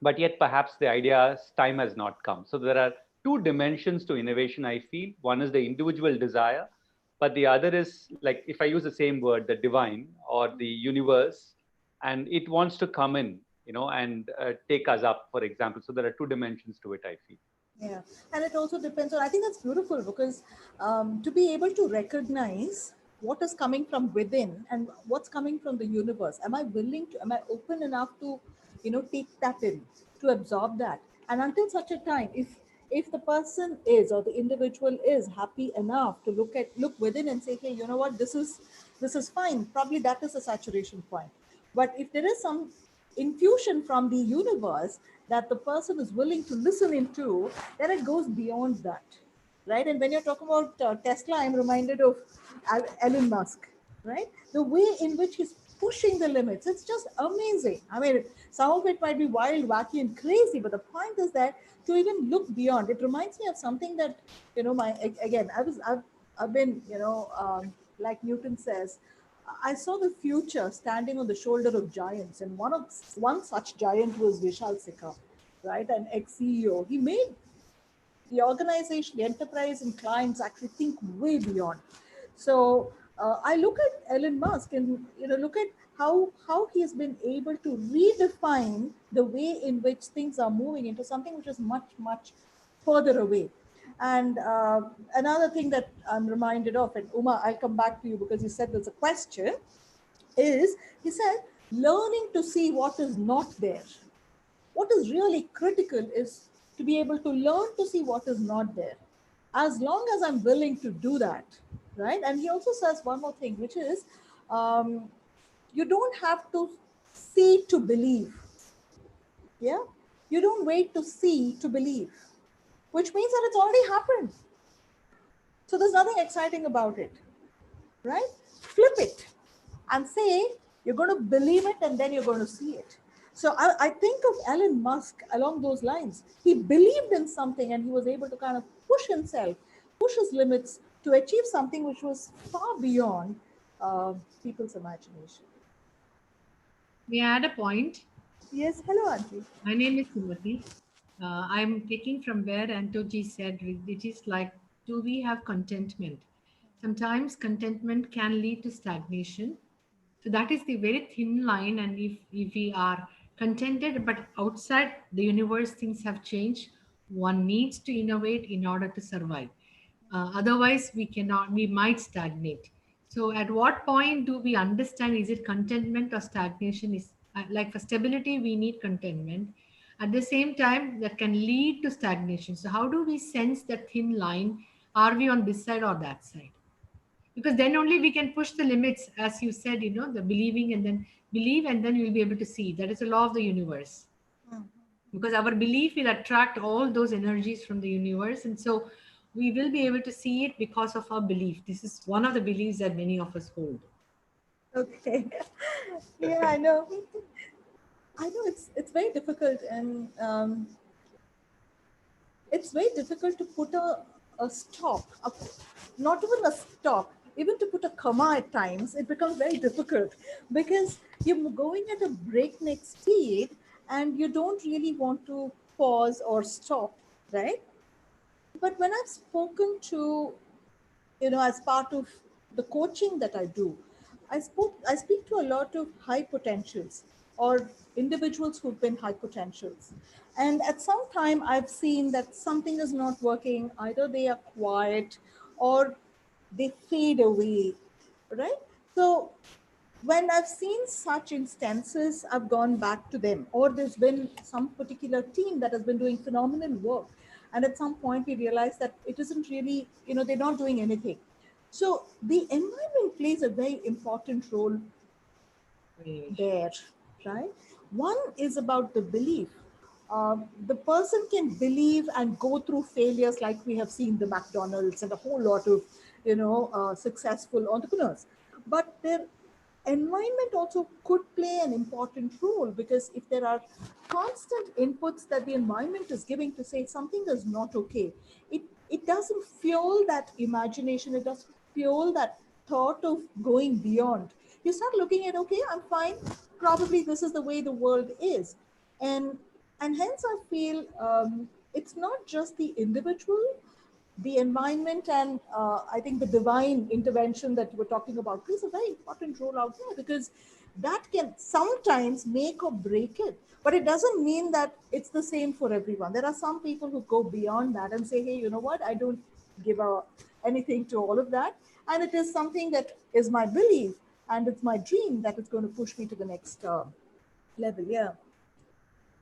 But yet perhaps the idea's time has not come. So there are two dimensions to innovation, I feel. One is the individual desire, but the other is, like, if I use the same word, the divine or the universe, and it wants to come in, and take us up, for example. So there are two dimensions to it, I feel. Yeah, and it also depends on, I think that's beautiful, because to be able to recognize what is coming from within and what's coming from the universe, am I open enough to, take that in, to absorb that? And until such a time, if the person is, or the individual is happy enough to look within and say, hey, you know what, this is fine, probably that is a saturation point. But if there is some infusion from the universe that the person is willing to listen into, then it goes beyond that, right? And when you're talking about Tesla, I'm reminded of Elon Musk, right? The way in which he's pushing the limits, it's just amazing. I mean, some of it might be wild, wacky, and crazy, but the point is that to even look beyond, it reminds me of something that, again, I've been, like Newton says, I saw the future standing on the shoulder of giants, and one such giant was Vishal Sikka, right? An ex-CEO. He made the organization, the enterprise, and clients actually think way beyond. So I look at Elon Musk, and look at how he has been able to redefine the way in which things are moving into something which is much further away. And another thing that I'm reminded of, and Uma, I'll come back to you because you said there's a question, is he said learning to see what is not there. What is really critical is to be able to learn to see what is not there. As long as I'm willing to do that, right? And he also says one more thing, which is you don't have to see to believe. Yeah. You don't wait to see to believe, which means that it's already happened. So there's nothing exciting about it, right? Flip it and say you're going to believe it and then you're going to see it. So I think of Elon Musk along those lines. He believed in something and he was able to kind of push himself, push his limits to achieve something which was far beyond uh, people's imagination. May I add a point? Yes, hello, Auntie. My name is Sujatha. I'm taking from where Antoji said, it is like, do we have contentment? Sometimes contentment can lead to stagnation. So that is the very thin line. And if we are contented, but outside the universe, things have changed, one needs to innovate in order to survive. Otherwise, we might stagnate. So at what point do we understand, is it contentment or stagnation? Is like for stability, we need contentment. At the same time, that can lead to stagnation. So how do we sense that thin line? Are we on this side or that side? Because then only we can push the limits, as you said, the believing, and then believe, and then you'll be able to see. That is a law of the universe, because our belief will attract all those energies from the universe, and so we will be able to see it because of our belief. This is one of the beliefs that many of us hold. Okay. Yeah, I know. I know it's very difficult, and it's very difficult to put a stop, not even a stop, even to put a comma at times, it becomes very difficult because you're going at a breakneck speed and you don't really want to pause or stop, right? But when I've spoken to, as part of the coaching that I do, I speak to a lot of high potentials or individuals who've been high potentials. And at some time I've seen that something is not working, either they are quiet or they fade away, right? So when I've seen such instances, I've gone back to them, or there's been some particular team that has been doing phenomenal work. And at some point, we realize that it isn't really, they're not doing anything. So the environment plays a very important role there, right? One is about the belief. The person can believe and go through failures like we have seen the McDonald's and a whole lot of, successful entrepreneurs. But their environment also could play an important role, because if there are constant inputs that the environment is giving to say something is not okay, it doesn't fuel that imagination, it doesn't fuel that thought of going beyond. You start looking at, okay, I'm fine, probably this is the way the world is. And hence I feel it's not just the individual, the environment, and I think the divine intervention that you were talking about plays a very important role out there, because that can sometimes make or break it. But it doesn't mean that it's the same for everyone. There are some people who go beyond that and say, hey, you know what, I don't give anything to all of that. And it is something that is my belief and it's my dream that is going to push me to the next level. Yeah.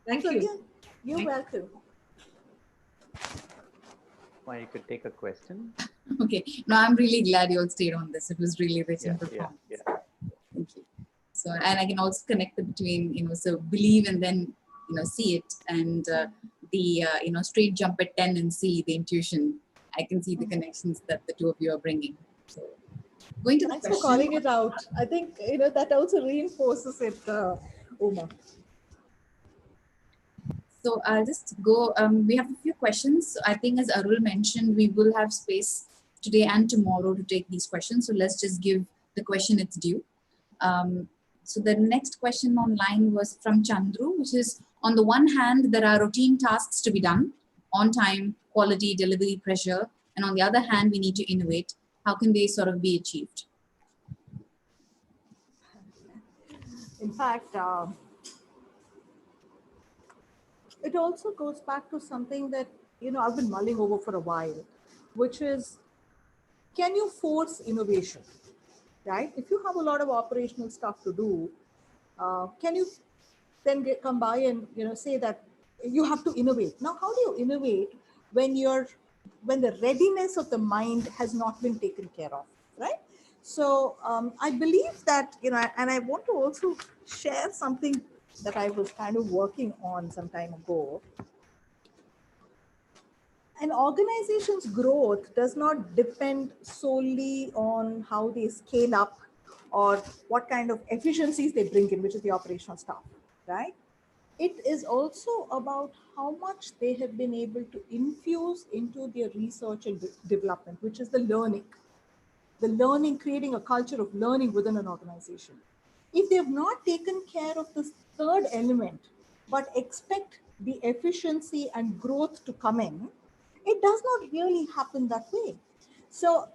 Thank So you. yeah, you're welcome. Well, you could take a question. Okay. No, I'm really glad you all stayed on this. It was really rich in Yeah, performance. yeah. Thank you. So, and I can also connect it between, so believe and then, see it, and the, straight jump at 10 and see the intuition. I can see the connections that the two of you are bringing. So, going to the Thanks question. for calling it out. I think, that also reinforces it, Uma. So I'll just go, we have a few questions. So I think as Arul mentioned, we will have space today and tomorrow to take these questions. So let's just give the question its due. So the next question online was from Chandru, which is, on the one hand, there are routine tasks to be done, on time, quality, delivery, pressure. And on the other hand, we need to innovate. How can they sort of be achieved? In fact, it also goes back to something that, I've been mulling over for a while, which is, can you force innovation, right? If you have a lot of operational stuff to do, can you then come by and, say that you have to innovate? Now, how do you innovate when the readiness of the mind has not been taken care of, right? So I believe that, and I want to also share something that I was kind of working on some time ago. An organization's growth does not depend solely on how they scale up or what kind of efficiencies they bring in, which is the operational stuff, right? It is also about how much they have been able to infuse into their research and development, which is the learning, creating a culture of learning within an organization. If they have not taken care of this third element, but expect the efficiency and growth to come in, it does not really happen that way. So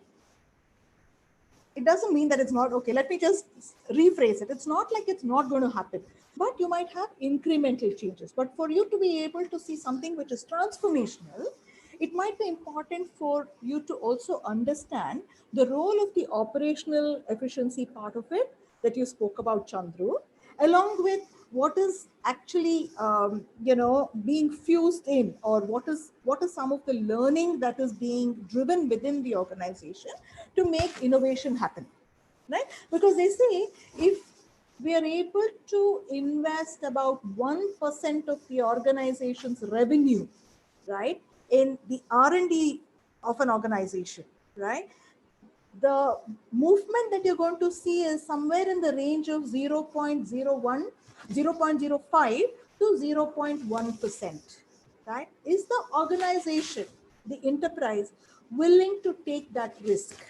it doesn't mean that it's not okay. Let me just rephrase it. It's not like it's not going to happen, but you might have incremental changes. But for you to be able to see something which is transformational, it might be important for you to also understand the role of the operational efficiency part of it that you spoke about, Chandru, along with what is actually being fused in, or what is some of the learning that is being driven within the organization to make innovation happen, right? Because they say if we are able to invest about 1% of the organization's revenue, right, in the R&D of an organization, right, the movement that you're going to see is somewhere in the range of 0.01, 0.05 to 0.1%, right? Is the organization, the enterprise, willing to take that risk?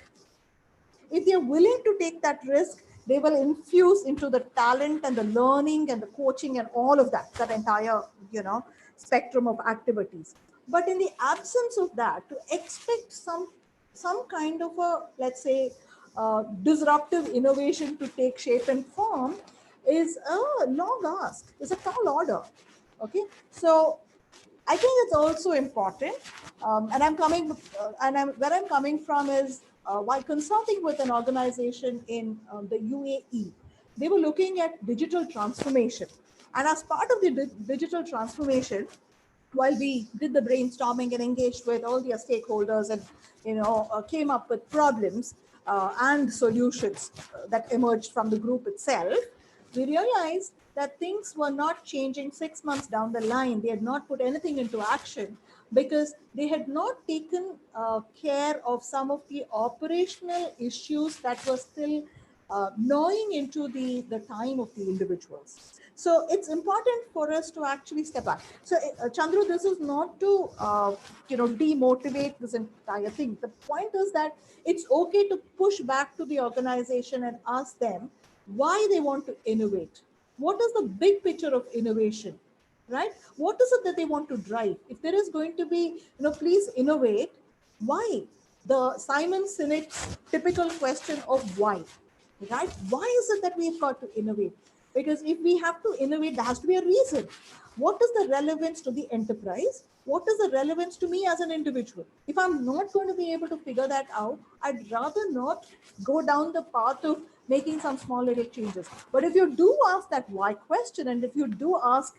If they're willing to take that risk, they will infuse into the talent and the learning and the coaching and all of that, that entire, spectrum of activities. But in the absence of that, to expect some kind of a, let's say, disruptive innovation to take shape and form is a long ask, is a tall order. Okay, so I think it's also important, and where I'm coming from is while consulting with an organization in the UAE, they were looking at digital transformation, and as part of the digital transformation, while we did the brainstorming and engaged with all their stakeholders and came up with problems and solutions that emerged from the group itself, we realized that things were not changing 6 months down the line. They had not put anything into action because they had not taken care of some of the operational issues that were still gnawing into the time of the individuals. So it's important for us to actually step back. So Chandru, this is not to demotivate this entire thing. The point is that it's okay to push back to the organization and ask them why they want to innovate. What is the big picture of innovation, right? What is it that they want to drive? If there is going to be, please innovate, why? The Simon Sinek's typical question of why, right? Why is it that we've got to innovate? Because if we have to innovate, there has to be a reason. What is the relevance to the enterprise? What is the relevance to me as an individual? If I'm not going to be able to figure that out, I'd rather not go down the path of making some small little changes. But if you do ask that why question, and if you do ask,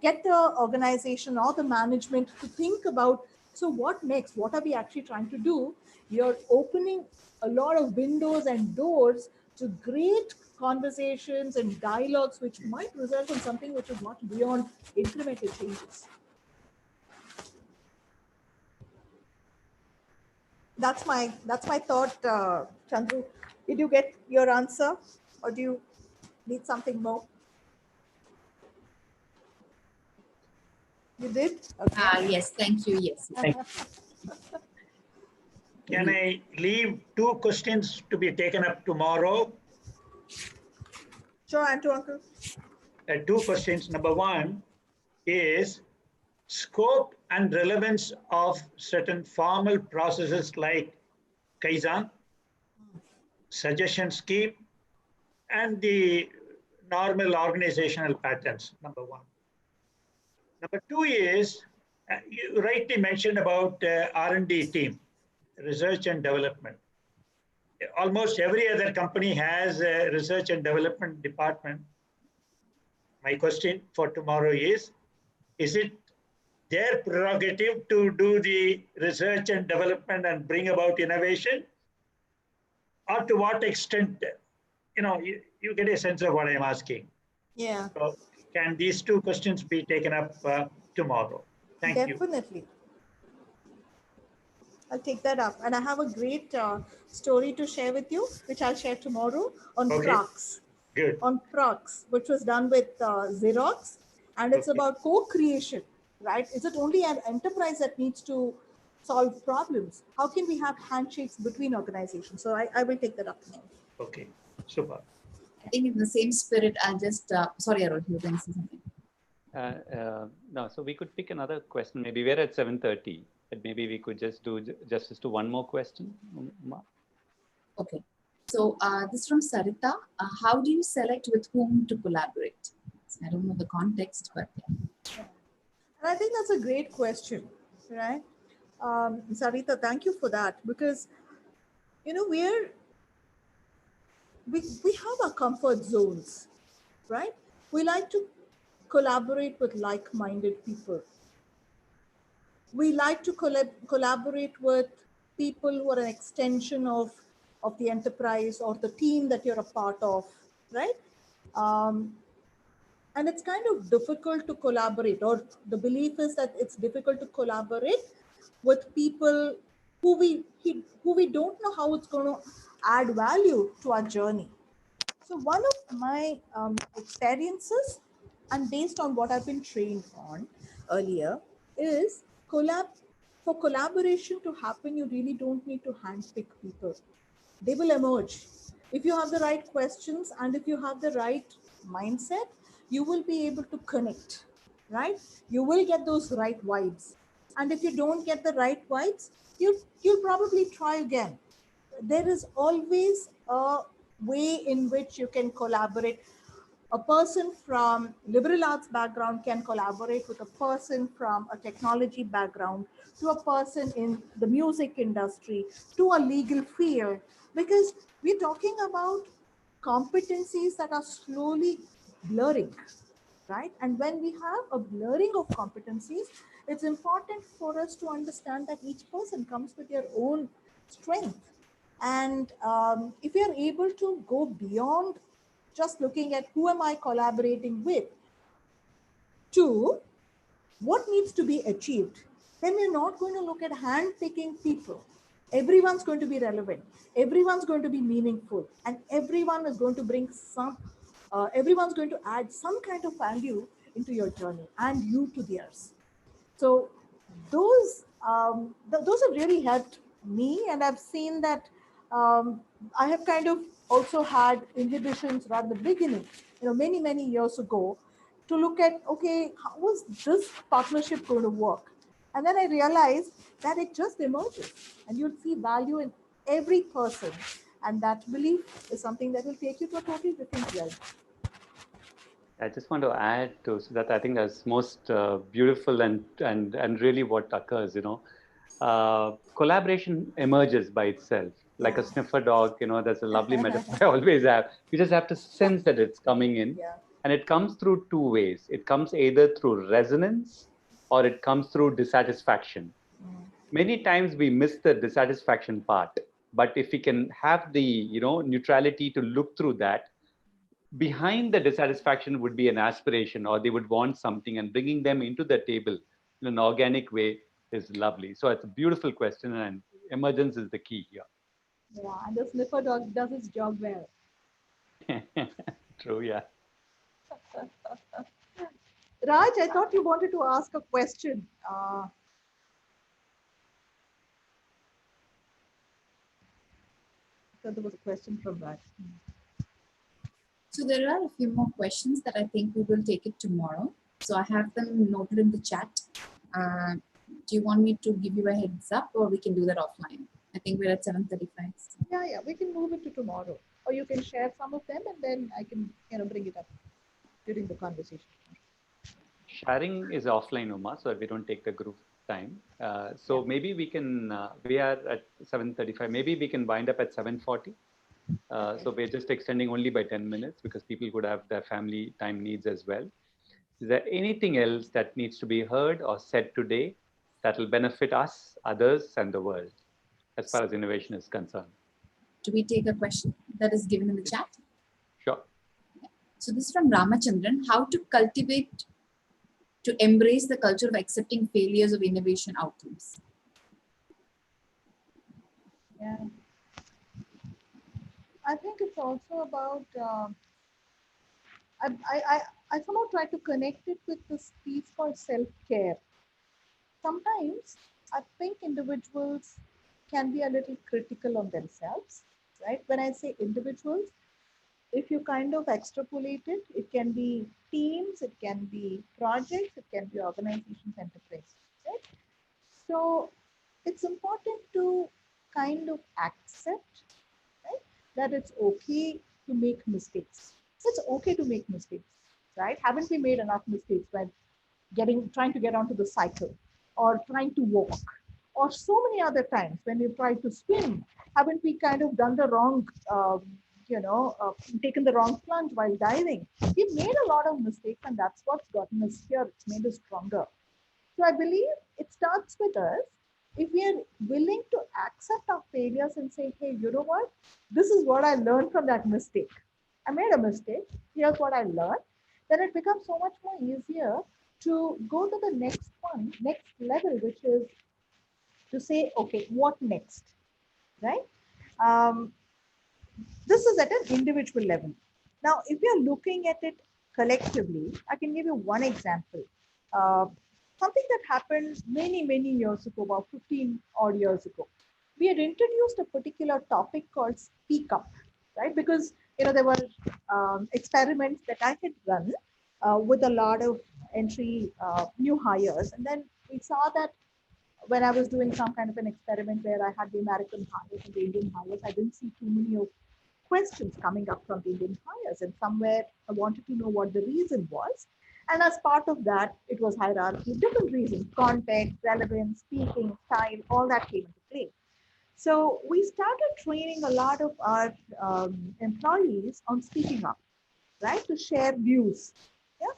get the organization or the management to think about, so what next? What are we actually trying to do? You're opening a lot of windows and doors to great conversations and dialogues, which might result in something which is much beyond incremental changes. That's my thought, Chandru. Did you get your answer, or do you need something more? You did? Okay. Yes, thank you. Yes. Can I leave 2 questions to be taken up tomorrow? Sure, Anto uncle. 2 questions. Number 1 is scope and relevance of certain formal processes like Kaizen, suggestion scheme, and the normal organizational patterns, number 1. Number 2 is, you rightly mentioned about R&D team, research and development. Almost every other company has a research and development department. My question for tomorrow is it their prerogative to do the research and development and bring about innovation? Or to what extent, you get a sense of what I'm asking. Yeah. So can these two questions be taken up tomorrow? Thank you. Definitely. I'll take that up. And I have a great story to share with you, which I'll share tomorrow on Okay. Prox. Good. On Prox, which was done with Xerox. And it's Okay. about co-creation, right? Is it only an enterprise that needs to solve problems? How can we have handshakes between organizations? So I will take that up tomorrow. Okay. Super. I think in the same spirit, I'll just, sorry, Arul, you can say something. No, so we could pick another question. Maybe we're at 7:30, but maybe we could just do justice to one more question. Uma? Okay. So this from Sarita. How do you select with whom to collaborate? I don't know the context, but yeah. And I think that's a great question, right? Sarita, thank you for that, because, you know, we have our comfort zones, right? We like to collaborate with like-minded people. We like to collaborate with people who are an extension of the enterprise or the team that you're a part of, right? And it's kind of difficult to collaborate, or the belief is that it's difficult to collaborate with people who we don't know how it's going to add value to our journey. So one of my experiences, and based on what I've been trained on earlier, is for collaboration to happen, you really don't need to handpick people. They will emerge. If you have the right questions and if you have the right mindset, you will be able to connect, right? You will get those right vibes. And if you don't get the right vibes, you'll probably try again. There is always a way in which you can collaborate. A person from liberal arts background can collaborate with a person from a technology background, to a person in the music industry, to a legal field, because we're talking about competencies that are slowly blurring, right? And when we have a blurring of competencies, it's important for us to understand that each person comes with their own strength. And if you're able to go beyond just looking at who am I collaborating with, to what needs to be achieved, then we're not going to look at hand-picking people. Everyone's going to be relevant. Everyone's going to be meaningful. And everyone is going to bring everyone's going to add some kind of value into your journey and you to theirs. So those have really helped me, and I've seen that I have kind of also had inhibitions right at the beginning, many years ago, to look at, okay, how was this partnership going to work? And then I realized that it just emerges, and you'll see value in every person, and that belief is something that will take you to a totally different realm. I just want to add to that. I think that's most beautiful and really what occurs. Collaboration emerges by itself, like a Yeah. sniffer dog. That's a lovely metaphor I always have. You just have to sense that it's coming in, Yeah. and it comes through two ways. It comes either through resonance or it comes through dissatisfaction. Many times we miss the dissatisfaction part, but if we can have the neutrality to look through that, behind the dissatisfaction would be an aspiration, or they would want something, and bringing them into the table in an organic way is lovely. So it's a beautiful question, and emergence is the key here. Yeah, and the sniffer dog does its job well. True, yeah. Raj, I thought you wanted to ask a question. So there was a question from Raj. So there are a few more questions that I think we will take it tomorrow. So I have them noted in the chat. Do you want me to give you a heads up, or we can do that offline? I think we're at 7:35. Yeah, we can move it to tomorrow, or you can share some of them, and then I can bring it up during the conversation. Sharing is offline, Uma, so we don't take the group time. So maybe we can, we are at 7:35, maybe we can wind up at 7:40. So we're just extending only by 10 minutes because people could have their family time needs as well. Is there anything else that needs to be heard or said today that will benefit us, others, and the world as far as innovation is concerned? Do we take a question that is given in the chat? Sure. So this is from Ramachandran, how to cultivate, to embrace the culture of accepting failures of innovation outcomes. Yeah. I think it's also about, I somehow try to connect it with this piece called self-care. Sometimes I think individuals can be a little critical on themselves, right? When I say individuals, if you kind of extrapolate it, it can be teams, it can be projects, it can be organizations, enterprises, right? So it's important to kind of accept, right, that it's okay to make mistakes. It's okay to make mistakes, right? Haven't we made enough mistakes when trying to get onto the cycle or trying to walk or so many other times when we try to swim? Haven't we kind of done the wrong, taken the wrong plunge while diving? We've made a lot of mistakes, and that's what's gotten us here. It's made us stronger. So I believe it starts with us. If we are willing to accept our failures and say, hey, you know what? This is what I learned from that mistake. I made a mistake. Here's what I learned. Then it becomes so much more easier to go to the next one, next level, which is to say, okay, what next? Right? Um, this is at an individual level. Now, if you're looking at it collectively, I can give you one example. Uh, Something that happened many, many years ago, about 15 odd years ago. We had introduced a particular topic called Speak Up, right? Because there were experiments that I had run with a lot of entry new hires, and then we saw that when I was doing some kind of an experiment where I had the American hires and the Indian hires, I didn't see too many of questions coming up from the Indian hires. And somewhere I wanted to know what the reason was. And as part of that, it was hierarchy, different reasons, context, relevance, speaking, style, all that came into play. So we started training a lot of our employees on speaking up, right, to share views. Yeah.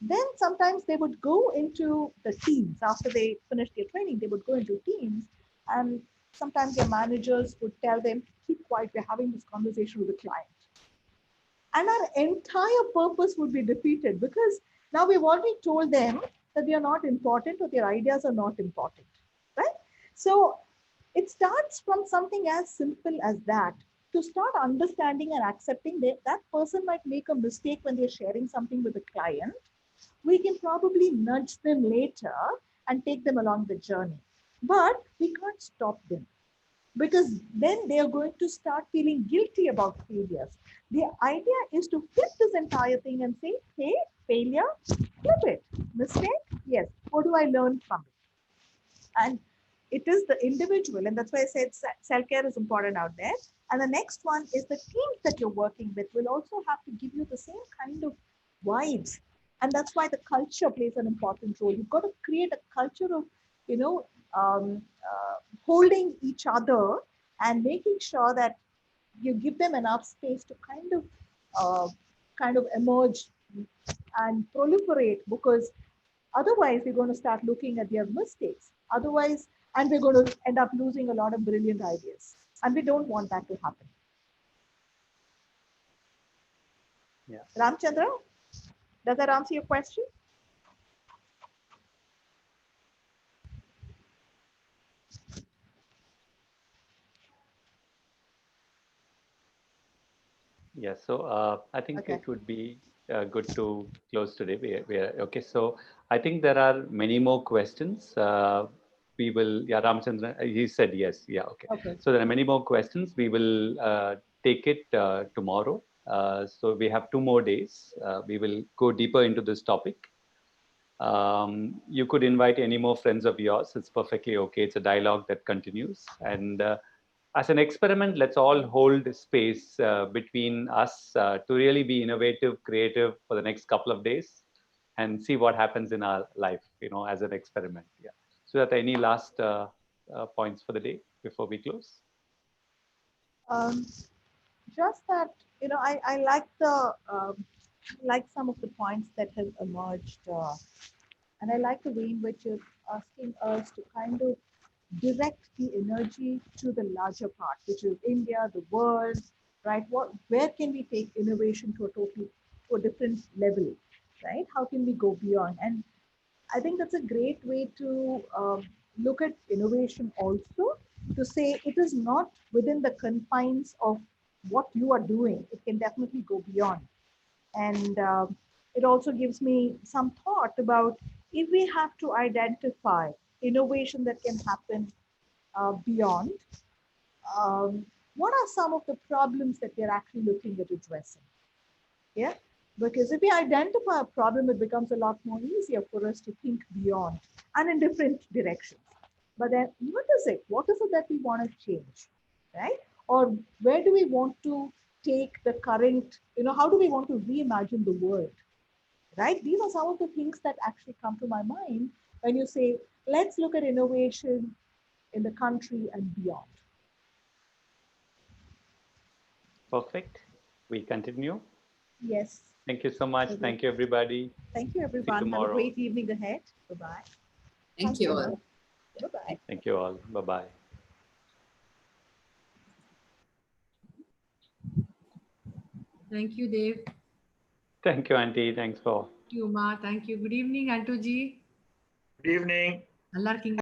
Then sometimes they would go into the teams after they finished their training. They would go into teams, and sometimes their managers would tell them, "Keep quiet. We're having this conversation with the client," and our entire purpose would be defeated because now we've already told them that they are not important or their ideas are not important, right? So it starts from something as simple as that, to start understanding and accepting that that person might make a mistake when they're sharing something with a client. We can probably nudge them later and take them along the journey, but we can't stop them, because then they are going to start feeling guilty about failures. The idea is to flip this entire thing and say, hey, failure, flip it. Mistake, yes. What do I learn from it? And it is the individual, and that's why I said self-care is important out there. And the next one is the teams that you're working with will also have to give you the same kind of vibes. And that's why the culture plays an important role. You've got to create a culture of, you know, holding each other and making sure that you give them enough space to kind of emerge and proliferate, because otherwise we're going to start looking at their mistakes. Otherwise, and we're going to end up losing a lot of brilliant ideas. And we don't want that to happen. Yeah. Ramchandra, does that answer your question? Yeah, so I think Okay. it would be good to close today. Okay. So I think there are many more questions. We will, yeah, Ramchandra, he said yes. Yeah, okay. Okay. So there are many more questions. We will take it tomorrow. So we have 2 more days. We will go deeper into this topic. You could invite any more friends of yours. It's perfectly okay. It's a dialogue that continues. And as an experiment, let's all hold space between us to really be innovative, creative for the next couple of days and see what happens in our life, as an experiment. Yeah. So, that any last points for the day before we close? Just that, I like like some of the points that have emerged, and I like the way in which you're asking us to kind of direct the energy to the larger part, which is India, the world, right? Where can we take innovation to a totally to a different level, right? How can we go beyond? And I think that's a great way to look at innovation also, to say it is not within the confines of what you are doing. It can definitely go beyond. And it also gives me some thought about if we have to identify innovation that can happen beyond, um, what are some of the problems that we're actually looking at addressing? Yeah, because if we identify a problem, it becomes a lot more easier for us to think beyond and in different directions. But then what is it? What is it that we want to change, right? Or where do we want to take the current, how do we want to reimagine the world, right? These are some of the things that actually come to my mind when you say, let's look at innovation in the country and beyond. Perfect. We continue. Yes. Thank you so much. Okay. Thank you, everybody. Thank you, See you everyone. Have a tomorrow. great evening ahead. Bye-bye. Thank you all. Bye-bye. Thank you all. Bye-bye. Thank you, Dave. Thank you, Auntie. Thanks for Thank you, Ma. Thank you. Good evening, Antoji. Good evening. நல்லா இருக்கீங்களா?